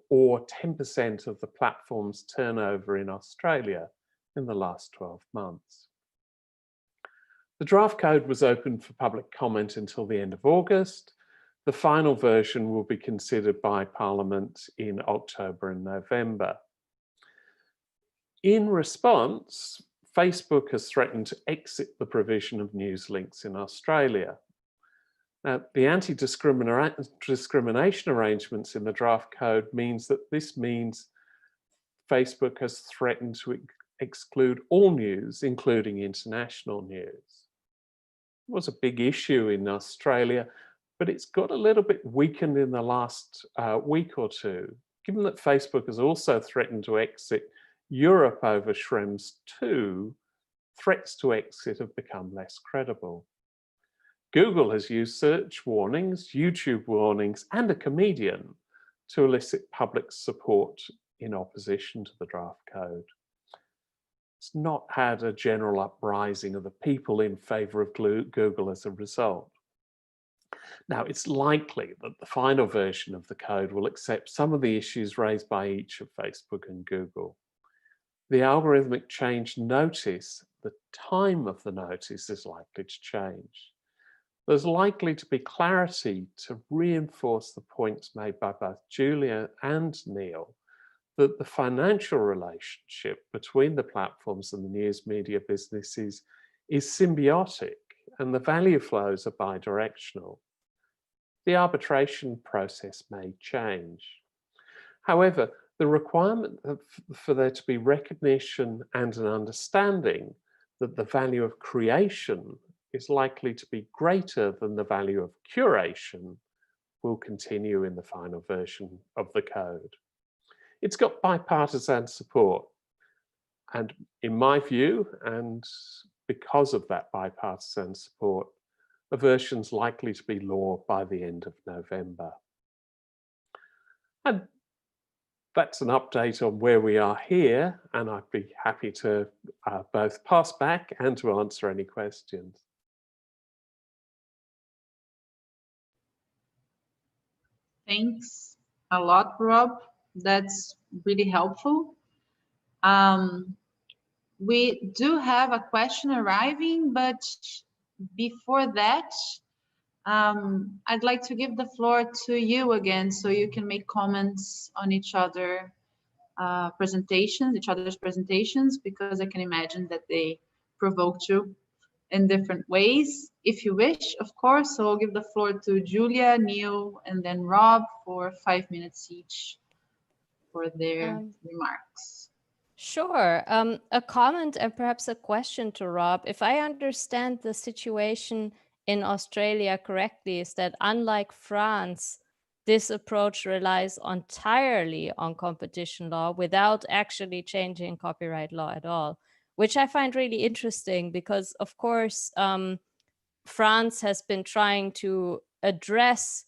Speaker 4: or 10% of the platform's turnover in Australia in the last 12 months. The draft code was open for public comment until the end of August. The final version will be considered by Parliament in October and November. In response, Facebook has threatened to exit the provision of news links in Australia. Now, the anti-discrimination arrangements in the draft code means Facebook has threatened to exclude all news, including international news. It was a big issue in Australia, but it's got a little bit weakened in the last week or two, given that Facebook has also threatened to exit Europe over Schrems 2, threats to exit have become less credible. Google has used search warnings, YouTube warnings, and a comedian to elicit public support in opposition to the draft code. It's not had a general uprising of the people in favor of Google as a result. Now, it's likely that the final version of the code will accept some of the issues raised by each of Facebook and Google. The algorithmic change notice, the time of the notice is likely to change. There's likely to be clarity to reinforce the points made by both Julia and Neil that the financial relationship between the platforms and the news media businesses is symbiotic and the value flows are bidirectional. The arbitration process may change. However, the requirement for there to be recognition and an understanding that the value of creation is likely to be greater than the value of curation will continue in the final version of the code. It's got bipartisan support, and in my view, and because of that bipartisan support, the version's likely to be law by the end of November. And that's an update on where we are here, and I'd be happy to both pass back and to answer any questions.
Speaker 2: Thanks a lot, Rob. That's really helpful. We do have a question arriving, but before that, I'd like to give the floor to you again so you can make comments on each other's presentations, because I can imagine that they provoked you in different ways. If you wish, of course, so I'll give the floor to Julia, Neil, and then Rob for 5 minutes each for their remarks.
Speaker 1: Sure. A comment and perhaps a question to Rob. If I understand the situation in Australia correctly, is that unlike France, this approach relies entirely on competition law without actually changing copyright law at all, which I find really interesting because, of course, France has been trying to address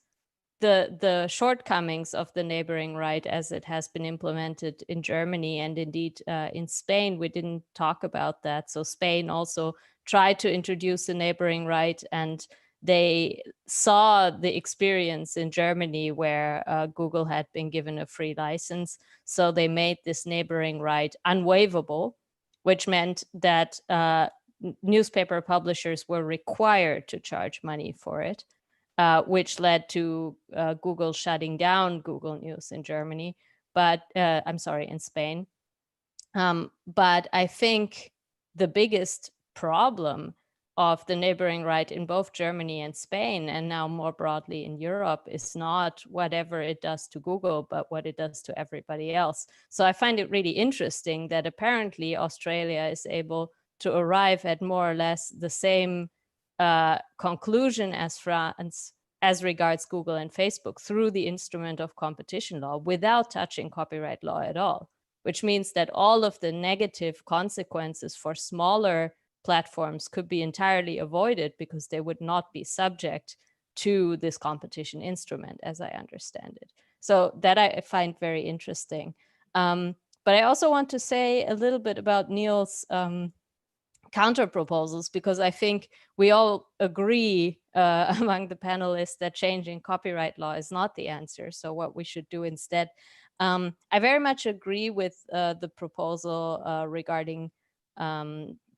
Speaker 1: the shortcomings of the neighboring right as it has been implemented in Germany, and indeed in Spain. We didn't talk about that. So Spain also tried to introduce the neighboring right, and they saw the experience in Germany where Google had been given a free license. So they made this neighboring right unwaivable, which meant that newspaper publishers were required to charge money for it. Which led to Google shutting down Google News in Germany, but in Spain. But I think the biggest problem of the neighboring right in both Germany and Spain, and now more broadly in Europe, is not whatever it does to Google, but what it does to everybody else. So I find it really interesting that apparently Australia is able to arrive at more or less the same conclusion as France as regards Google and Facebook through the instrument of competition law without touching copyright law at all, which means that all of the negative consequences for smaller platforms could be entirely avoided because they would not be subject to this competition instrument, as I understand it. So that I find very interesting. But I also want to say a little bit about Neil's counter proposals, because I think we all agree among the panelists that changing copyright law is not the answer. So what we should do instead. I very much agree with the proposal regarding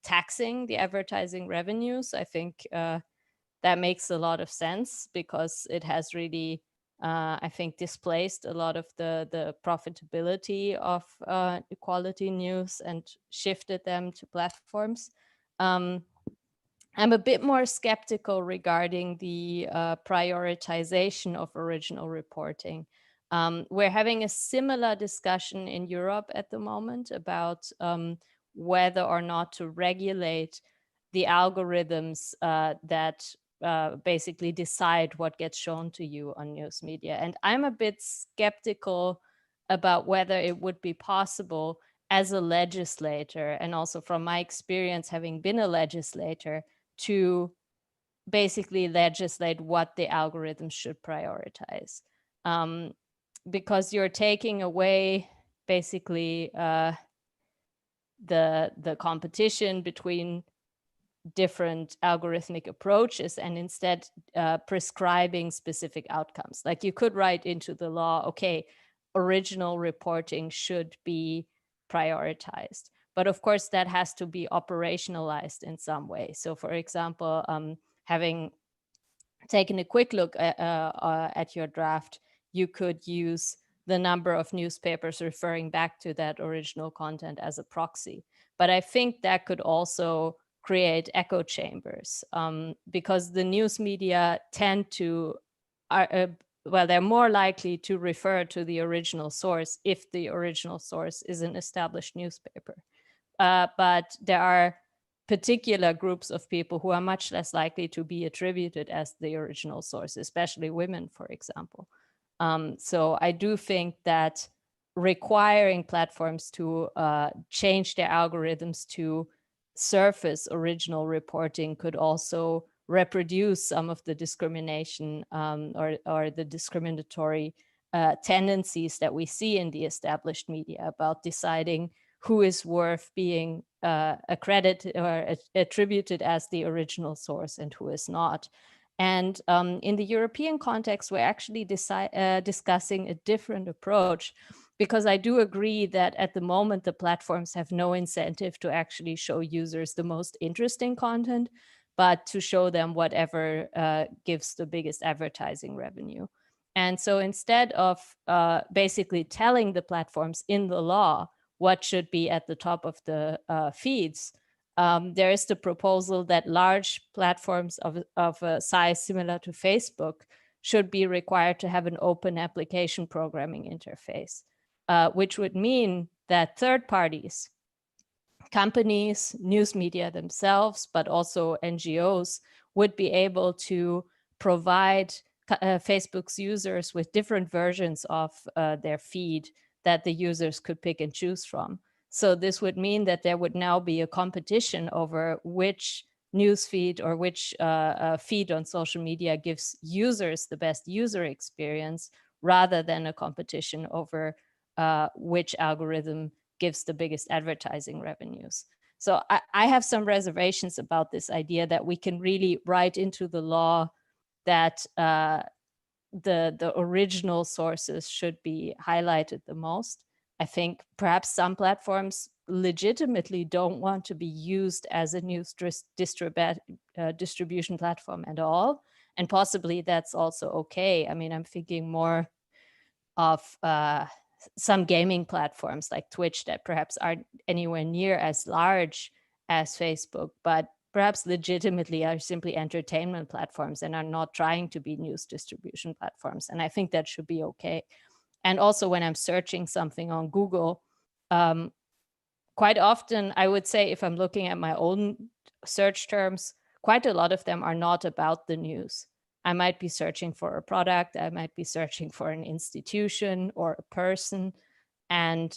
Speaker 1: taxing the advertising revenues. I think that makes a lot of sense because it has really, I think, displaced a lot of the profitability of quality news and shifted them to platforms. I'm a bit more skeptical regarding the prioritization of original reporting. We're having a similar discussion in Europe at the moment about whether or not to regulate the algorithms that basically decide what gets shown to you on news media. And I'm a bit skeptical about whether it would be possible as a legislator, and also from my experience having been a legislator, to basically legislate what the algorithms should prioritize. Because you're taking away basically the competition between different algorithmic approaches and instead prescribing specific outcomes. Like you could write into the law, okay, original reporting should be prioritized. But of course, that has to be operationalized in some way. So for example, having taken a quick look at your draft, you could use the number of newspapers referring back to that original content as a proxy. But I think that could also create echo chambers because the news media tend to, well, they're more likely to refer to the original source if the original source is an established newspaper. But there are particular groups of people who are much less likely to be attributed as the original source, especially women, for example. So I do think that requiring platforms to change their algorithms to surface original reporting could also reproduce some of the discrimination or the discriminatory tendencies that we see in the established media about deciding who is worth being accredited or attributed as the original source and who is not. And in the European context, we're actually discussing a different approach, because I do agree that at the moment, the platforms have no incentive to actually show users the most interesting content, but to show them whatever gives the biggest advertising revenue. And so instead of basically telling the platforms in the law what should be at the top of the feeds, there is the proposal that large platforms of a size similar to Facebook should be required to have an open application programming interface, which would mean that third parties, companies, news media themselves, but also NGOs would be able to provide Facebook's users with different versions of their feed that the users could pick and choose from. So this would mean that there would now be a competition over which newsfeed or which feed on social media gives users the best user experience, rather than a competition over which algorithm gives the biggest advertising revenues. So I have some reservations about this idea that we can really write into the law that the original sources should be highlighted the most. I think perhaps some platforms legitimately don't want to be used as a news distribution platform at all. And possibly that's also okay. I mean, I'm thinking more of some gaming platforms like Twitch that perhaps aren't anywhere near as large as Facebook, but perhaps legitimately are simply entertainment platforms and are not trying to be news distribution platforms. And I think that should be okay. And also when I'm searching something on Google, quite often I would say if I'm looking at my own search terms, quite a lot of them are not about the news. I might be searching for a product, I might be searching for an institution or a person, and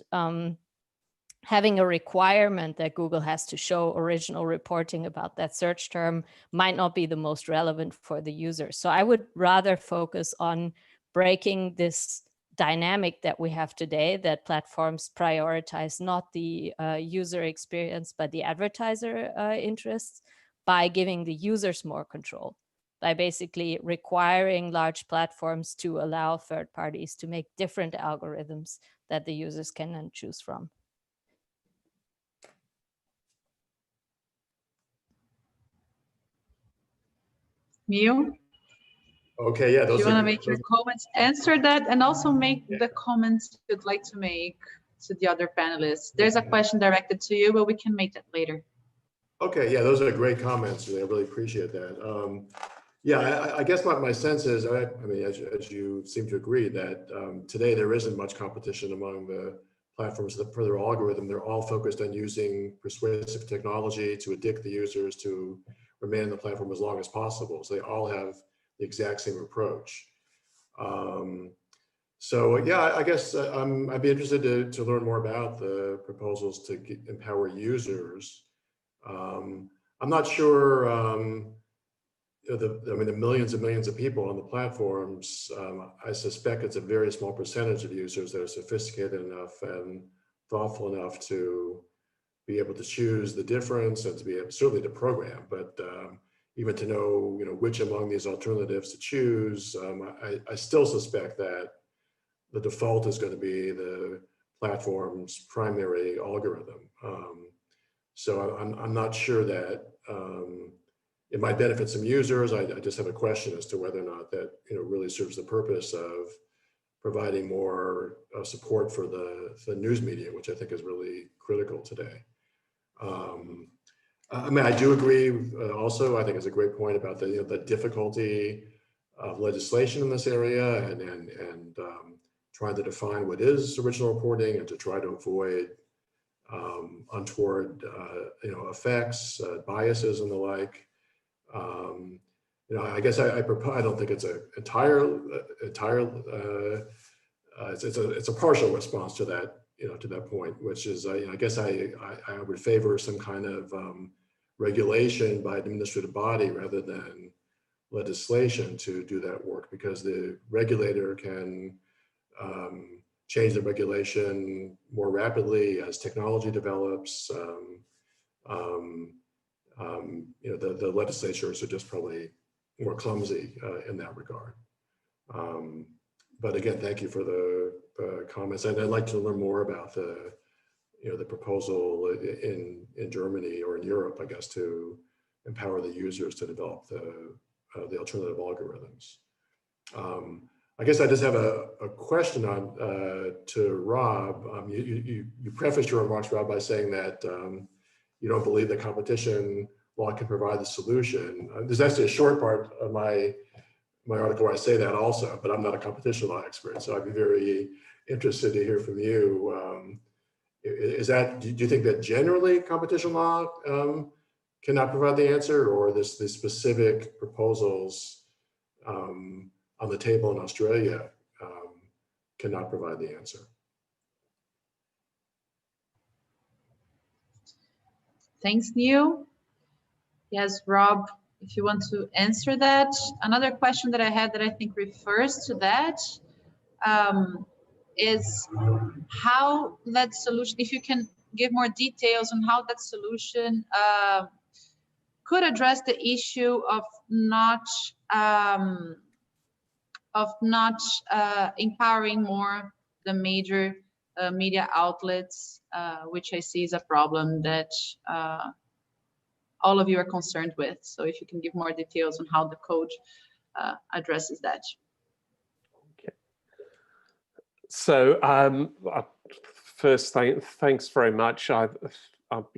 Speaker 1: having a requirement that Google has to show original reporting about that search term might not be the most relevant for the user. So I would rather focus on breaking this dynamic that we have today, that platforms prioritize not the user experience, but the advertiser interests, by giving the users more control, by basically requiring large platforms to allow third parties to make different algorithms that the users can then choose from.
Speaker 2: Neil?
Speaker 3: Okay, yeah,
Speaker 2: Do you want to make your comments, answer that, and also make the comments you'd like to make to the other panelists? There's a question directed to you, but we can make that later.
Speaker 3: Okay, yeah, those are great comments. I really appreciate that. Yeah, I guess my sense is, I mean, as you seem to agree, that today there isn't much competition among the platforms for their algorithm. They're all focused on using persuasive technology to addict the users to remain on the platform as long as possible. So they all have the exact same approach. So yeah, I guess I'd be interested to learn more about the proposals to empower users. I'm not sure the millions and millions of people on the platforms, I suspect it's a very small percentage of users that are sophisticated enough and thoughtful enough to be able to choose the difference and to be able, certainly to program, but even to know, which among these alternatives to choose. I still suspect that the default is going to be the platform's primary algorithm. So I'm not sure that it might benefit some users. I just have a question as to whether or not that really serves the purpose of providing more support for the news media, which I think is really critical today. I mean, I do agree. Also, I think it's a great point about the difficulty of legislation in this area and trying to define what is original reporting and to try to avoid untoward effects, biases, and the like. I guess I don't think it's an entire. It's a partial response to that. To that point, which is, I guess I would favor some kind of regulation by an administrative body rather than legislation to do that work, because the regulator can change the regulation more rapidly as technology develops. The legislatures are just probably more clumsy in that regard. But again, thank you for the comments. And I'd like to learn more about the proposal in Germany or in Europe, I guess, to empower the users to develop the alternative algorithms. I guess I just have a question on to Rob. You prefaced your remarks, Rob, by saying that you don't believe that competition law can provide the solution. There's actually a short part of my article where I say that also, but I'm not a competition law expert, so I'd be very interested to hear from you. Do you think that generally competition law cannot provide the answer, or the specific proposals on the table in Australia cannot provide the answer?
Speaker 2: Thanks, Neil. Yes, Rob, if you want to answer that. Another question that I had that I think refers to that is how that solution, if you can give more details on how that solution could address the issue of not empowering more the major media outlets, which I see is a problem that all of you are concerned with. So if you can give more details on how the code addresses that.
Speaker 4: Okay. So first, thanks very much. I'll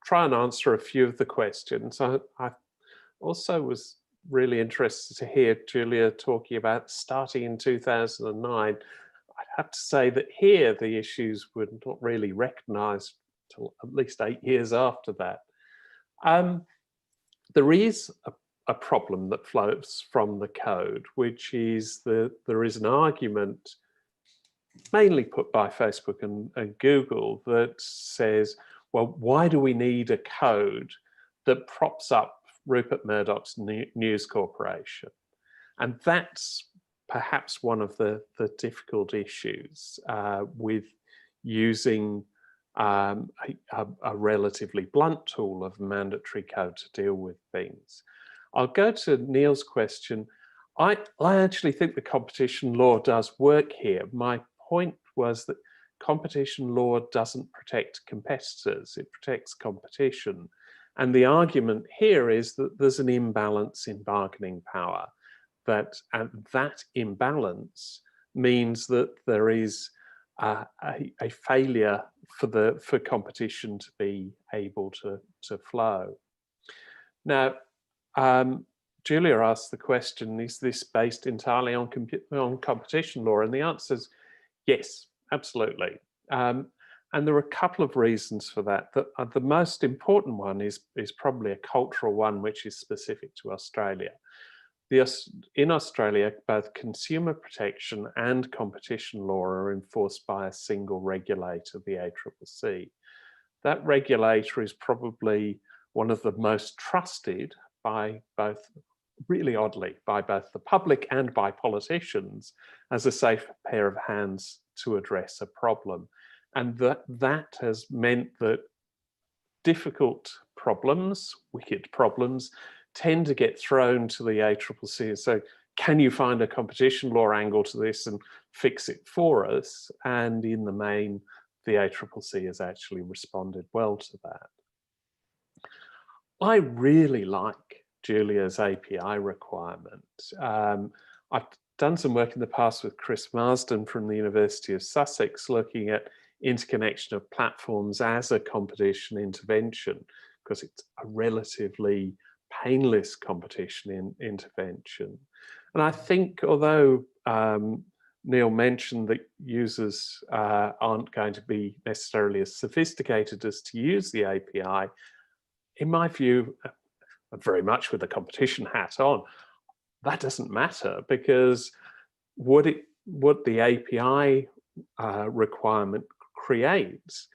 Speaker 4: try and answer a few of the questions. I also was really interested to hear Julia talking about starting in 2009. I'd have to say that here the issues were not really recognized until at least 8 years after that. There is a problem that flows from the code, which is that there is an argument mainly put by Facebook and Google that says, well, why do we need a code that props up Rupert Murdoch's News Corporation? And that's perhaps one of the difficult issues with using a relatively blunt tool of mandatory code to deal with things. I'll go to Neil's question. I actually think the competition law does work here. My point was that competition law doesn't protect competitors, it protects competition. And the argument here is that there's an imbalance in bargaining power, and that imbalance means that there is a failure for competition to be able to flow. Now, Julia asked the question, is this based entirely on competition law? And the answer is yes, absolutely. And there are a couple of reasons for that. The most important one is probably a cultural one, which is specific to Australia. In Australia, both consumer protection and competition law are enforced by a single regulator, the ACCC. That regulator is probably one of the most trusted by both really oddly, by both the public and by politicians as a safe pair of hands to address a problem. And that has meant that difficult problems, wicked problems, tend to get thrown to the ACCC and say, can you find a competition law angle to this and fix it for us? And in the main, the ACCC has actually responded well to that. I really like Julia's API requirement. I've done some work in the past with Chris Marsden from the University of Sussex looking at interconnection of platforms as a competition intervention, because it's a relatively painless competition intervention. And I think, although Neil mentioned that users aren't going to be necessarily as sophisticated as to use the API, in my view, very much with the competition hat on, that doesn't matter, because what the API requirement creates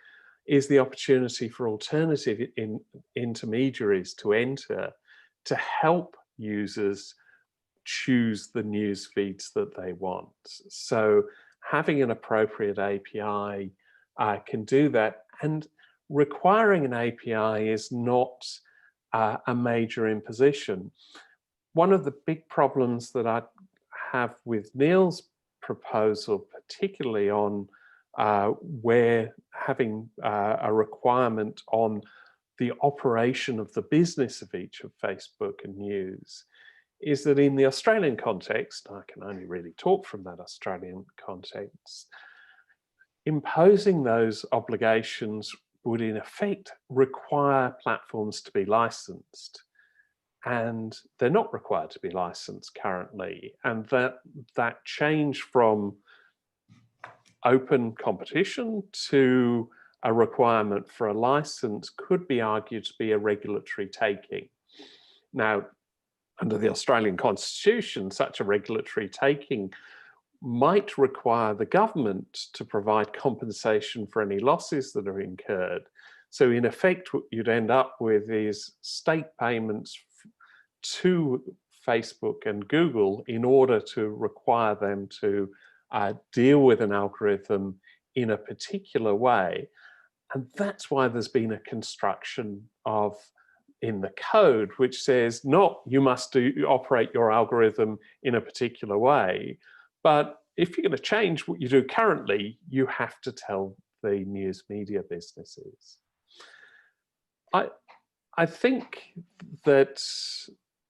Speaker 4: is the opportunity for alternative intermediaries to enter to help users choose the news feeds that they want. So having an appropriate API can do that, and requiring an API is not a major imposition. One of the big problems that I have with Neil's proposal, particularly on where having a requirement on the operation of the business of each of Facebook and News, is that in the Australian context, I can only really talk from that Australian context, imposing those obligations would in effect require platforms to be licensed. And they're not required to be licensed currently. And that change from open competition to a requirement for a license could be argued to be a regulatory taking. Now, under the Australian Constitution, such a regulatory taking might require the government to provide compensation for any losses that are incurred. So in effect, what you'd end up with is state payments to Facebook and Google in order to require them to deal with an algorithm in a particular way. And that's why there's been a construction of in the code which says not you must operate your algorithm in a particular way, but if you're going to change what you do currently, you have to tell the news media businesses. I think that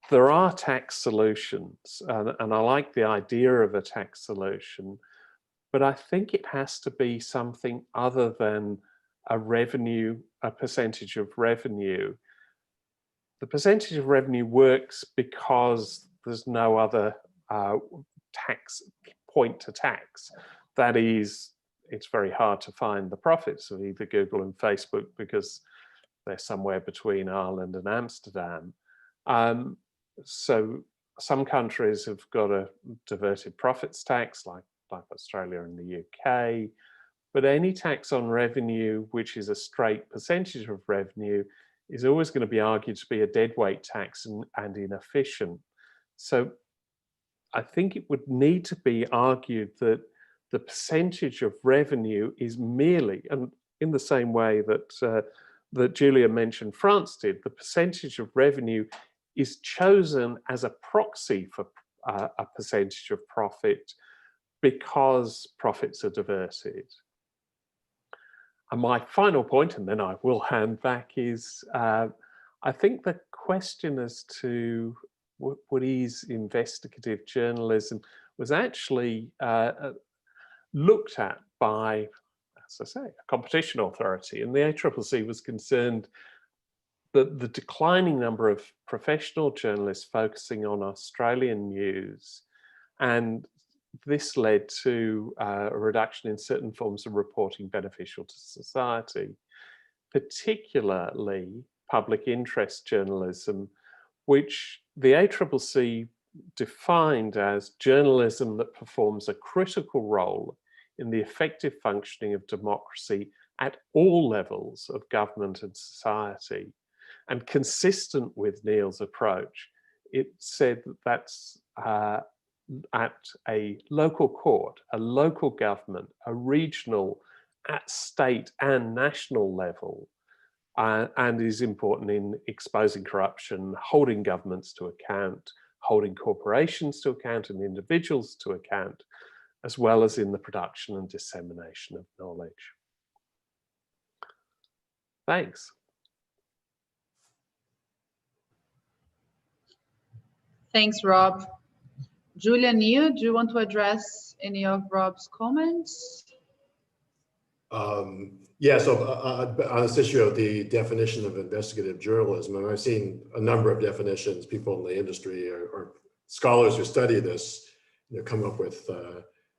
Speaker 4: there are tax solutions, and I like the idea of a tax solution, but I think it has to be something other than a percentage of revenue. The percentage of revenue works because there's no other tax point to tax. That is, it's very hard to find the profits of either Google and Facebook because they're somewhere between Ireland and Amsterdam. So some countries have got a diverted profits tax, like Australia and the UK, but any tax on revenue, which is a straight percentage of revenue, is always going to be argued to be a deadweight tax and inefficient. So I think it would need to be argued that the percentage of revenue is merely, and in the same way that that Julia mentioned France did, the percentage of revenue is chosen as a proxy for a percentage of profit because profits are diverted. And my final point, and then I will hand back, is I think the question as to what is investigative journalism was actually looked at by, as I say, a competition authority, and the ACCC was concerned that the declining number of professional journalists focusing on Australian news, and this led to a reduction in certain forms of reporting beneficial to society, particularly public interest journalism, which the ACCC defined as journalism that performs a critical role in the effective functioning of democracy at all levels of government and society. And consistent with Neil's approach, it said that that's at a local court, a local government, a regional, at state and national level, and is important in exposing corruption, holding governments to account, holding corporations to account and individuals to account, as well as in the production and dissemination of knowledge. Thanks.
Speaker 2: Thanks, Rob. Julia Neal, do you want to address any of Rob's comments?
Speaker 3: Yeah, so on this issue of the definition of investigative journalism, and I've seen a number of definitions. People in the industry or scholars who study this, come up with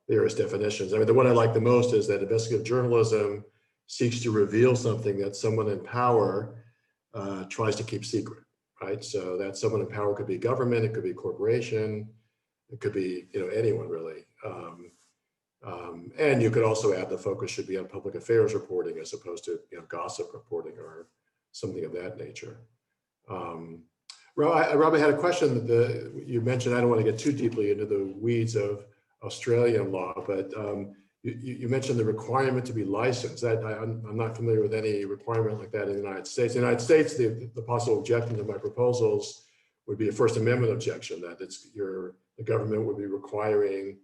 Speaker 3: various definitions. I mean, the one I like the most is that investigative journalism seeks to reveal something that someone in power tries to keep secret, right? So that someone in power could be government, it could be corporation, it could be anyone really. And you could also add the focus should be on public affairs reporting as opposed to gossip reporting or something of that nature. Rob, I had a question that you mentioned. I don't want to get too deeply into the weeds of Australian law, but you mentioned the requirement to be licensed. I'm not familiar with any requirement like that in the United States. In the United States, the possible objection to my proposals would be a First Amendment objection, that the government would be requiring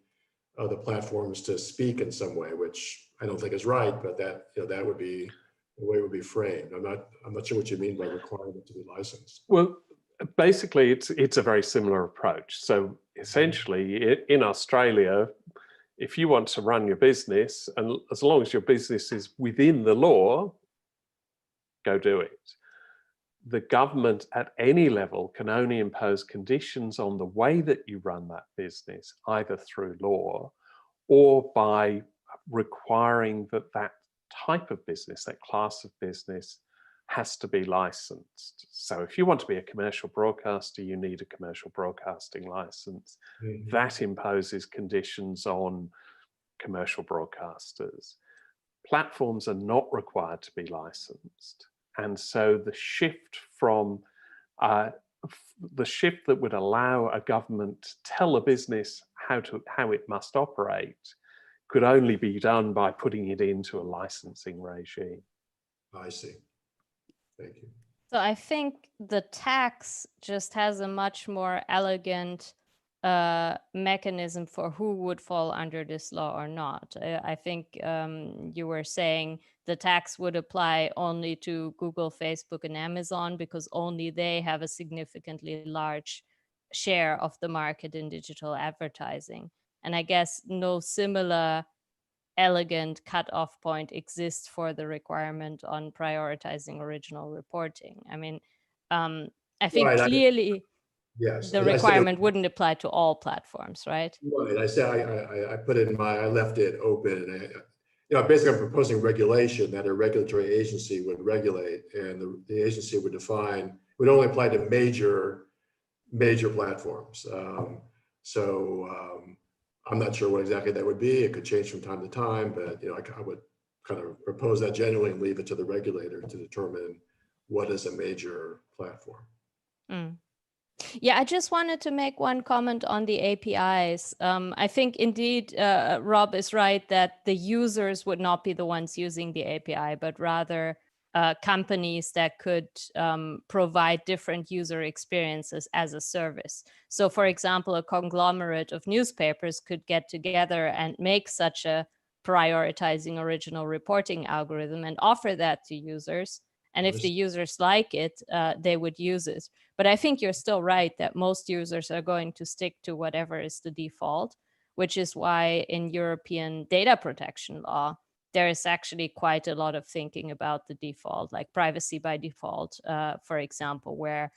Speaker 3: the platforms to speak in some way, which I don't think is right, but that that would be the way it would be framed. I'm not sure what you mean by requirement to be licensed.
Speaker 4: Well, basically, it's a very similar approach. So essentially, in Australia, if you want to run your business, and as long as your business is within the law, go do it. The government at any level can only impose conditions on the way that you run that business, either through law or by requiring that type of business, that class of business, has to be licensed. So if you want to be a commercial broadcaster, you need a commercial broadcasting license. Mm-hmm. That imposes conditions on commercial broadcasters. Platforms are not required to be licensed. And so the shift from the shift that would allow a government to tell a business how it must operate could only be done by putting it into a licensing regime.
Speaker 3: I see. Thank you.
Speaker 1: So I think the tax just has a much more elegant mechanism for who would fall under this law or not. I think you were saying the tax would apply only to Google, Facebook, and Amazon because only they have a significantly large share of the market in digital advertising. And I guess no similar elegant cutoff point exists for the requirement on prioritizing original reporting. I mean, I think clearly the requirement wouldn't apply to all platforms, right?
Speaker 3: Right. I put it in I left it open. Basically I'm proposing regulation that a regulatory agency would regulate, and the agency would would only apply to major platforms. I'm not sure what exactly that would be. It could change from time to time, but I would kind of propose that generally and leave it to the regulator to determine what is a major platform.
Speaker 1: Mm. Yeah, I just wanted to make one comment on the APIs. I think indeed, Rob is right that the users would not be the ones using the API, but rather companies that could provide different user experiences as a service. So for example, a conglomerate of newspapers could get together and make such a prioritizing original reporting algorithm and offer that to users. And if the users like it, they would use it. But I think you're still right that most users are going to stick to whatever is the default, which is why in European data protection law, there is actually quite a lot of thinking about the default, like privacy by default, for example, where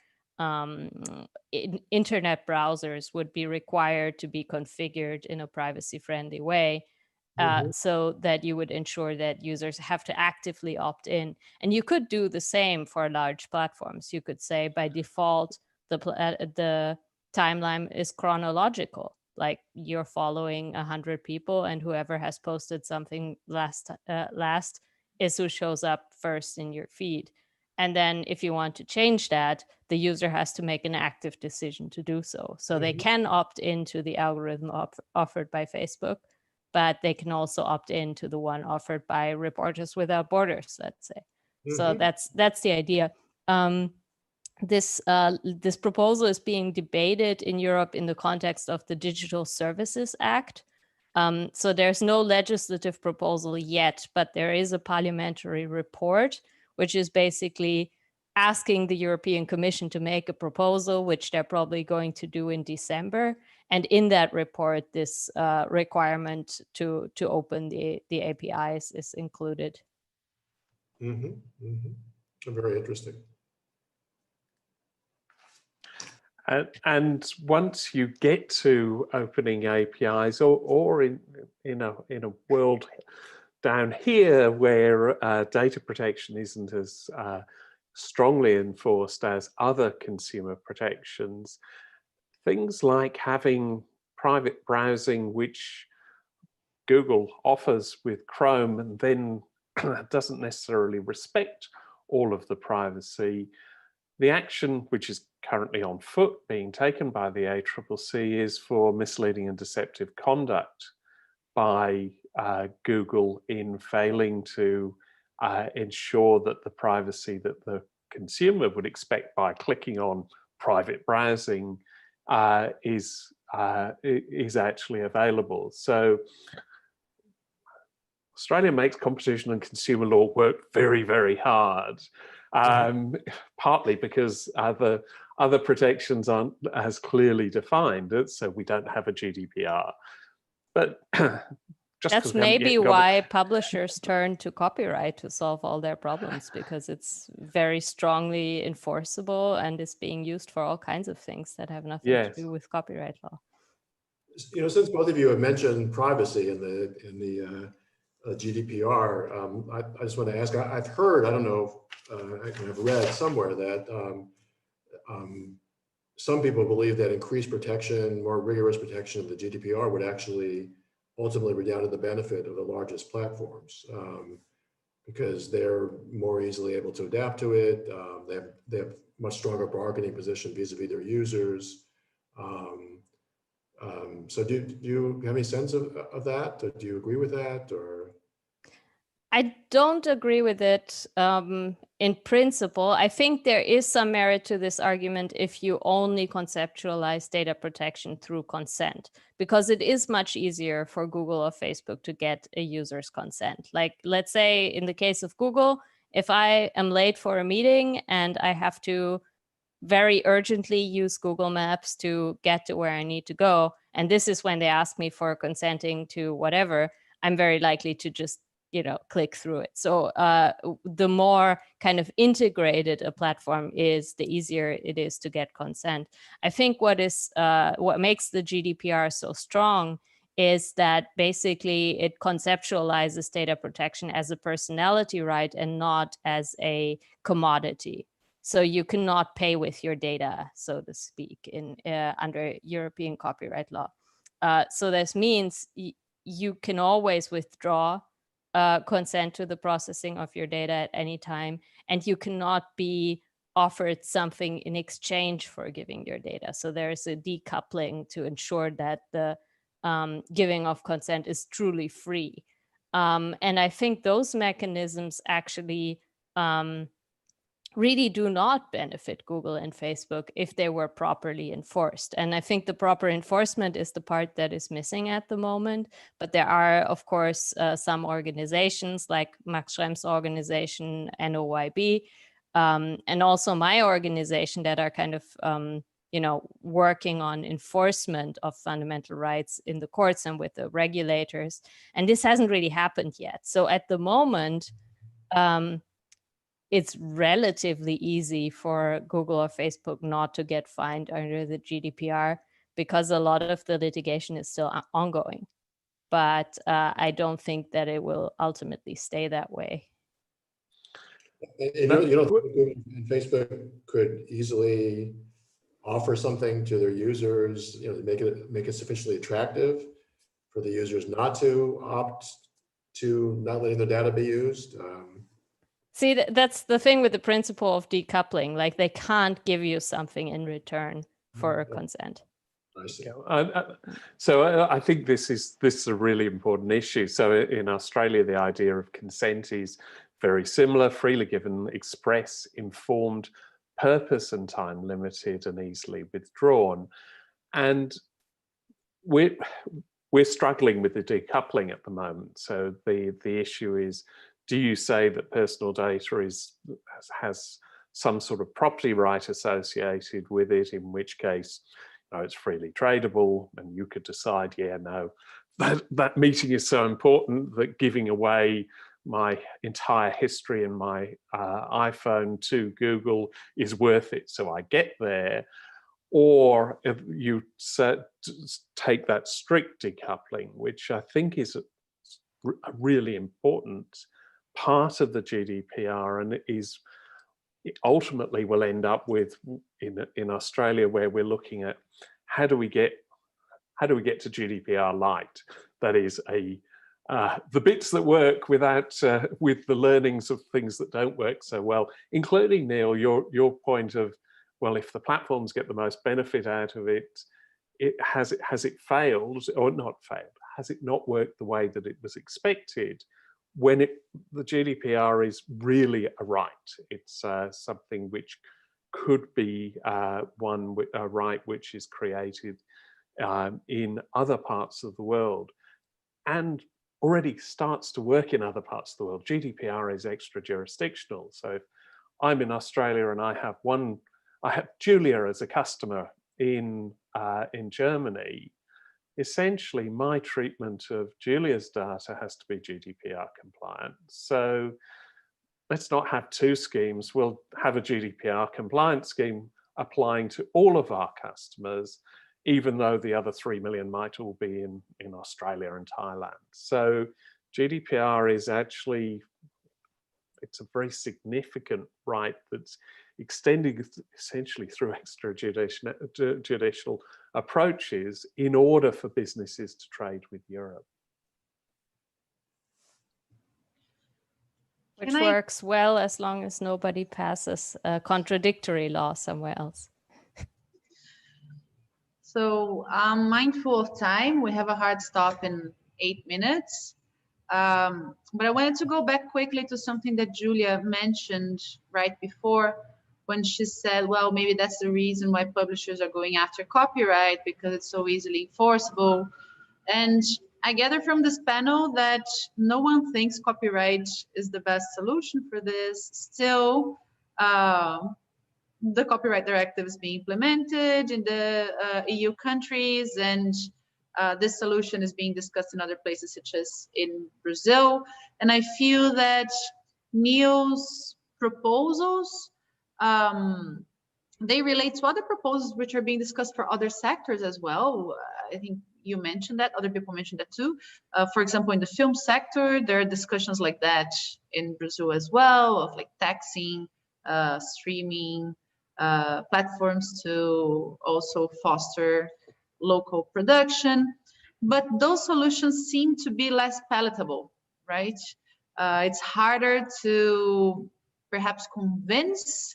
Speaker 1: internet browsers would be required to be configured in a privacy-friendly way. So that you would ensure that users have to actively opt in. And you could do the same for large platforms. You could say by default, the timeline is chronological, like you're following 100 people and whoever has posted something last is who shows up first in your feed. And then if you want to change that, the user has to make an active decision to do so. So they can opt into the algorithm offered by Facebook, but they can also opt into the one offered by Reporters Without Borders, let's say. So that's the idea. This proposal is being debated in Europe in the context of the Digital Services Act. So there's no legislative proposal yet, but there is a parliamentary report, which is basically asking the European Commission to make a proposal, which they're probably going to do in December. And in that report, this requirement to open the APIs is included.
Speaker 3: Very interesting.
Speaker 4: And once you get to opening APIs, or in a world down here where data protection isn't as strongly enforced as other consumer protections, things like having private browsing, which Google offers with Chrome and then doesn't necessarily respect all of the privacy. The action, which is currently on foot being taken by the ACCC, is for misleading and deceptive conduct by Google in failing to ensure that the privacy that the consumer would expect by clicking on private browsing is actually available. So Australia makes competition and consumer law work very, very hard, partly because other protections aren't as clearly defined, so we don't have a GDPR. But
Speaker 1: that's maybe why publishers turn to copyright to solve all their problems, because it's very strongly enforceable and is being used for all kinds of things that have nothing to do with copyright law.
Speaker 3: You know, since both of you have mentioned privacy in the GDPR, I just want to ask, I've heard, I don't know, I've read somewhere that some people believe that increased protection, more rigorous protection of the GDPR would actually ultimately redound to the benefit of the largest platforms, because they're more easily able to adapt to it. They have much stronger bargaining position vis-a-vis their users. So do you have any sense of that? Or do you agree with that? Or
Speaker 1: I don't agree with it in principle. I think there is some merit to this argument if you only conceptualize data protection through consent, because it is much easier for Google or Facebook to get a user's consent. Like, let's say in the case of Google, if I am late for a meeting and I have to very urgently use Google Maps to get to where I need to go, and this is when they ask me for consenting to whatever, I'm very likely to just click through it. So the more kind of integrated a platform is, the easier it is to get consent. I think what makes the GDPR so strong is that basically it conceptualizes data protection as a personality right and not as a commodity. So you cannot pay with your data, so to speak, in under European copyright law. So this means you can always withdraw consent to the processing of your data at any time, and you cannot be offered something in exchange for giving your data. So there is a decoupling to ensure that the giving of consent is truly free. And I think those mechanisms actually really do not benefit Google and Facebook if they were properly enforced. And I think the proper enforcement is the part that is missing at the moment. But there are, of course, some organizations like Max Schremp's organization, NOYB, and also my organization that are kind of, working on enforcement of fundamental rights in the courts and with the regulators. And this hasn't really happened yet. So at the moment, it's relatively easy for Google or Facebook not to get fined under the GDPR because a lot of the litigation is still ongoing. But I don't think that it will ultimately stay that way.
Speaker 3: You know, Google and Facebook could easily offer something to their users, make it sufficiently attractive for the users not to opt to not letting their data be used.
Speaker 1: See, that's the thing with the principle of decoupling. Like they can't give you something in return for consent.
Speaker 3: I see.
Speaker 4: So I think this is a really important issue. So in Australia, the idea of consent is very similar: freely given, express, informed, purpose and time limited, and easily withdrawn. And we're struggling with the decoupling at the moment. So the issue is, do you say that personal data has some sort of property right associated with it, in which case, you know, it's freely tradable, and you could decide, yeah, no, that meeting is so important that giving away my entire history and my iPhone to Google is worth it, so I get there. Or if you take that strict decoupling, which I think is a really important part of the GDPR, and it ultimately will end up with in Australia, where we're looking at how do we get to GDPR light? That is the bits that work without with the learnings of things that don't work so well, including, Neil, your point of, well, if the platforms get the most benefit out of it, has it failed or not failed? Has it not worked the way that it was expected? When the GDPR is really a right, it's something which could be a right which is created in other parts of the world, and already starts to work in other parts of the world. GDPR is extra jurisdictional. So if I'm in Australia and I have Julia as a customer in Germany, essentially my treatment of Julia's data has to be GDPR compliant. So let's not have two schemes. We'll have a GDPR compliant scheme applying to all of our customers, even though the other 3 million might all be in Australia and Thailand. So GDPR is actually, it's a very significant right that's extending essentially through extrajudicial approaches in order for businesses to trade with Europe.
Speaker 1: Which works well as long as nobody passes a contradictory law somewhere else.
Speaker 2: So I'm mindful of time. We have a hard stop in 8 minutes. But I wanted to go back quickly to something that Julia mentioned right before, when she said, well, maybe that's the reason why publishers are going after copyright, because it's so easily enforceable. And I gather from this panel that no one thinks copyright is the best solution for this. Still, the copyright directive is being implemented in the EU countries, and this solution is being discussed in other places, such as in Brazil. And I feel that Neil's proposals, they relate to other proposals which are being discussed for other sectors as well. I think you mentioned that, other people mentioned that too. For example, in the film sector, there are discussions like that in Brazil as well, of like taxing, streaming platforms to also foster local production. But those solutions seem to be less palatable, right? It's harder to perhaps convince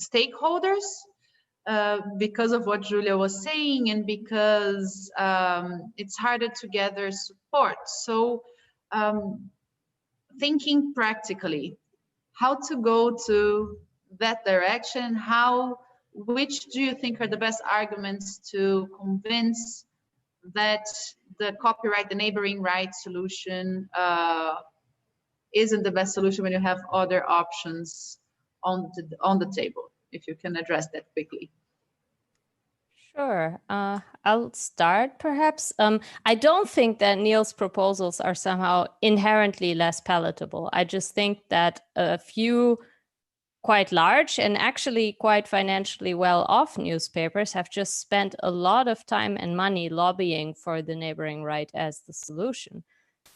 Speaker 2: stakeholders because of what Julia was saying, and because it's harder to gather support. So thinking practically, how to go to that direction, which do you think are the best arguments to convince that the copyright, the neighboring rights solution isn't the best solution when you have other options on the table? If you can address that quickly.
Speaker 1: Sure. I'll start perhaps. I don't think that Neil's proposals are somehow inherently less palatable. I just think that a few quite large and actually quite financially well-off newspapers have just spent a lot of time and money lobbying for the neighboring right as the solution.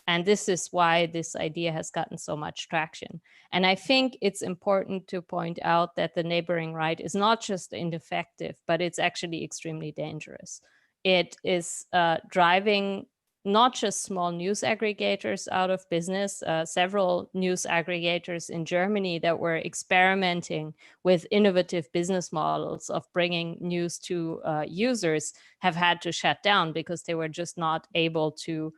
Speaker 1: And this is why this idea has gotten so much traction. And I think it's important to point out that the neighboring right is not just ineffective, but it's actually extremely dangerous. It is driving not just small news aggregators out of business, several news aggregators in Germany that were experimenting with innovative business models of bringing news to users have had to shut down because they were just not able to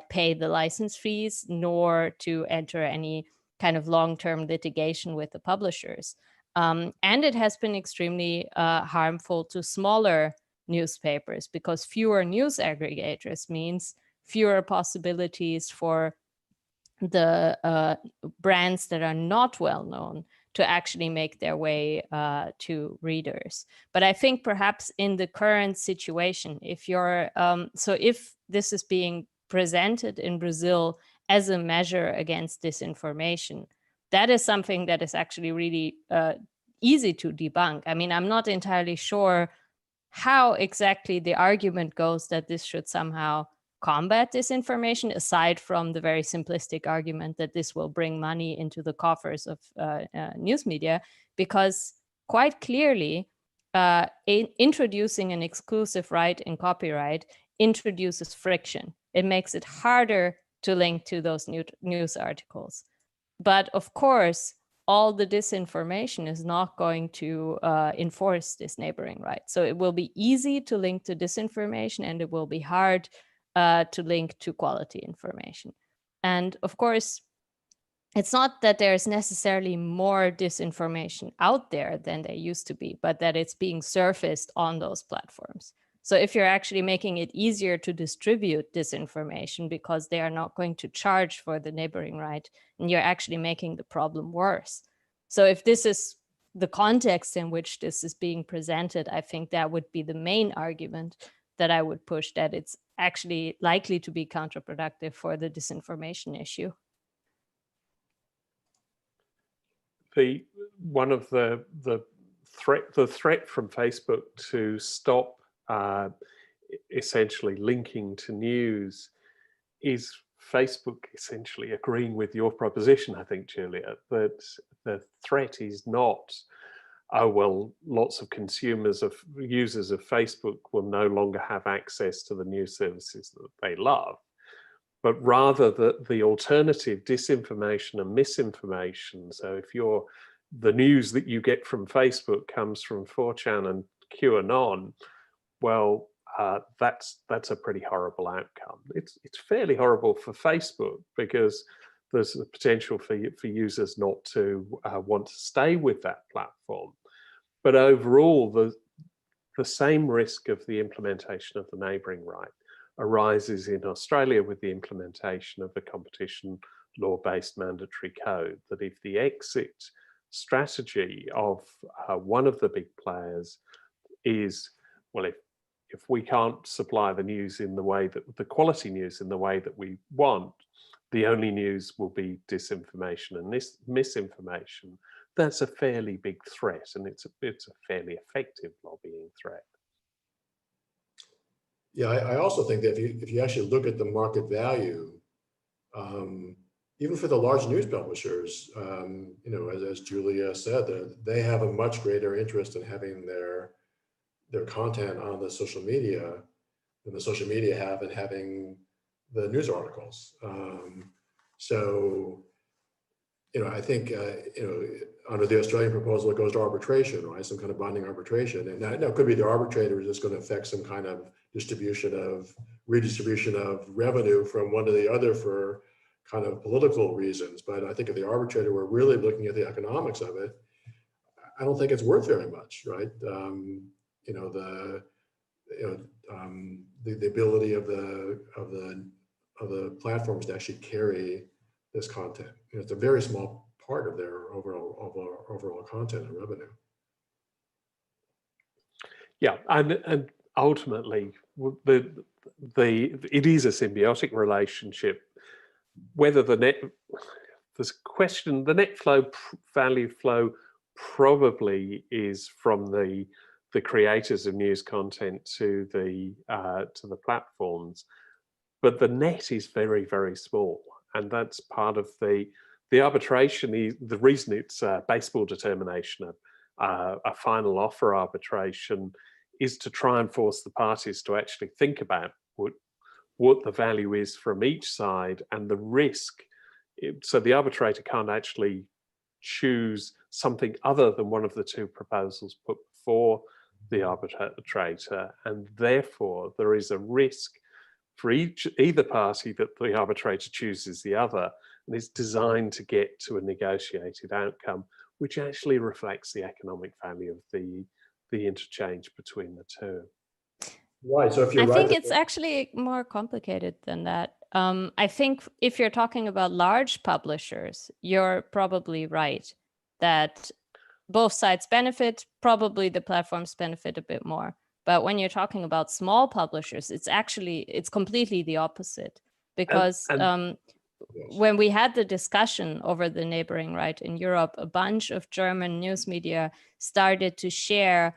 Speaker 1: pay the license fees nor to enter any kind of long-term litigation with the publishers. And it has been extremely harmful to smaller newspapers because fewer news aggregators means fewer possibilities for the brands that are not well known to actually make their way to readers. But I think perhaps in the current situation, if you're, so if this is being presented in Brazil as a measure against disinformation, that is something that is actually really easy to debunk. I mean, I'm not entirely sure how exactly the argument goes that this should somehow combat disinformation, aside from the very simplistic argument that this will bring money into the coffers of news media, because quite clearly introducing an exclusive right in copyright introduces friction. It makes it harder to link to those news articles. But of course, all the disinformation is not going to enforce this neighboring right. So it will be easy to link to disinformation and it will be hard to link to quality information. And of course, it's not that there's necessarily more disinformation out there than there used to be, but that it's being surfaced on those platforms. So if you're actually making it easier to distribute disinformation because they are not going to charge for the neighboring right, and you're actually making the problem worse. So if this is the context in which this is being presented, I think that would be the main argument that I would push, that it's actually likely to be counterproductive for the disinformation issue.
Speaker 4: One of the threat from Facebook to stop essentially linking to news is Facebook essentially agreeing with your proposition, I think, Julia, that the threat is not, oh, well, lots of users of Facebook will no longer have access to the news services that they love, but rather that the alternative disinformation and misinformation. So if the news that you get from Facebook comes from 4chan and QAnon, well, that's a pretty horrible outcome. It's fairly horrible for Facebook because there's the potential for users not to want to stay with that platform. But overall, the same risk of the implementation of the neighbouring right arises in Australia with the implementation of the competition law-based mandatory code, that if the exit strategy of one of the big players is, well, if we can't supply the news in the way that the quality news in the way that we want, the only news will be disinformation and misinformation. That's a fairly big threat, and it's a fairly effective lobbying threat.
Speaker 3: Yeah, I also think that if you actually look at the market value, even for the large news publishers, you know, as Julia said, they have a much greater interest in having their content on the social media than the social media have in having the news articles. So, you know, I think, you know, under the Australian proposal, it goes to arbitration, right? Some kind of binding arbitration. And now it could be the arbitrator is just going to affect some kind of redistribution of revenue from one to the other for kind of political reasons. But I think if the arbitrator were really looking at the economics of it, I don't think it's worth very much, right? You know, the ability of the platforms to actually carry this content. You know, it's a very small part of their overall content and revenue. Yeah,
Speaker 4: and ultimately, it is a symbiotic relationship. Whether there's a question, the net value flow probably is from the creators of news content to the platforms, but the net is very, very small, and that's part of the arbitration. The reason it's baseball determination, a final offer arbitration, is to try and force the parties to actually think about what the value is from each side and the risk. So the arbitrator can't actually choose something other than one of the two proposals put before the arbitrator, and therefore there is a risk for either party that the arbitrator chooses the other, and it's designed to get to a negotiated outcome which actually reflects the economic value of the interchange between the two.
Speaker 3: Right. So if you're
Speaker 1: I
Speaker 3: right,
Speaker 1: think it's actually more complicated than that. I think if you're talking about large publishers, you're probably right that both sides benefit, probably the platforms benefit a bit more. But when you're talking about small publishers, it's completely the opposite. Because when we had the discussion over the neighboring right in Europe, a bunch of German news media started to share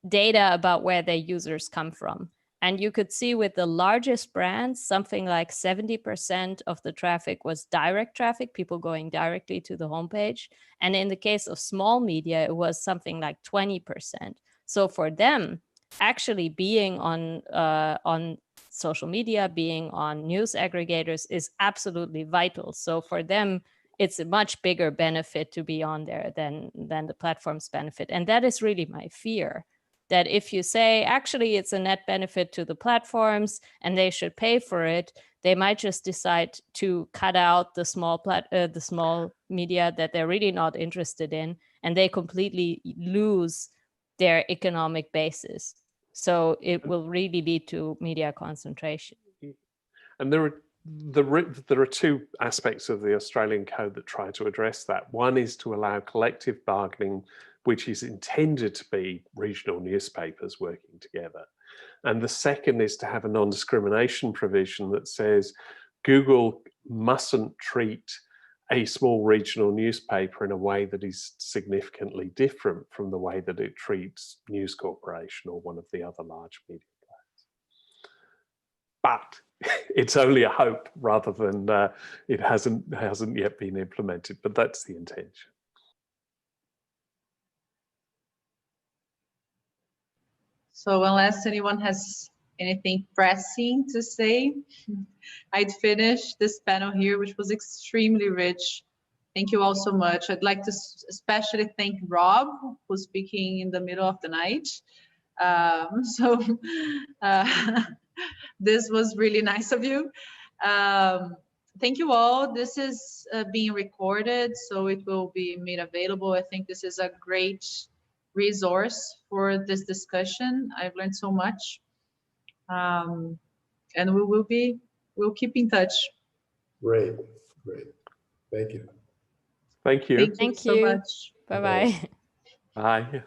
Speaker 1: data about where their users come from. And you could see with the largest brands, something like 70% of the traffic was direct traffic, people going directly to the homepage. And in the case of small media, it was something like 20%. So for them, actually being on social media, being on news aggregators is absolutely vital. So for them, it's a much bigger benefit to be on there than the platforms benefit. And that is really my fear, that if you say, actually, it's a net benefit to the platforms and they should pay for it, they might just decide to cut out the small media that they're really not interested in, and they completely lose their economic basis. So it will really lead to media concentration.
Speaker 4: And there are two aspects of the Australian Code that try to address that. One is to allow collective bargaining, which is intended to be regional newspapers working together. And the second is to have a non-discrimination provision that says Google mustn't treat a small regional newspaper in a way that is significantly different from the way that it treats News Corporation or one of the other large media players. But it's only a hope rather than it hasn't yet been implemented, but that's the intention.
Speaker 2: So unless anyone has anything pressing to say, I'd finish this panel here, which was extremely rich. Thank you all so much. I'd like to especially thank Rob, who's speaking in the middle of the night. This was really nice of you. Thank you all. This is being recorded, so it will be made available. I think this is a great resource for this discussion. I've learned so much. And we'll keep in touch.
Speaker 3: great. Thank you.
Speaker 4: Thank you.
Speaker 2: Thank you so much.
Speaker 1: Bye-bye.
Speaker 4: Bye.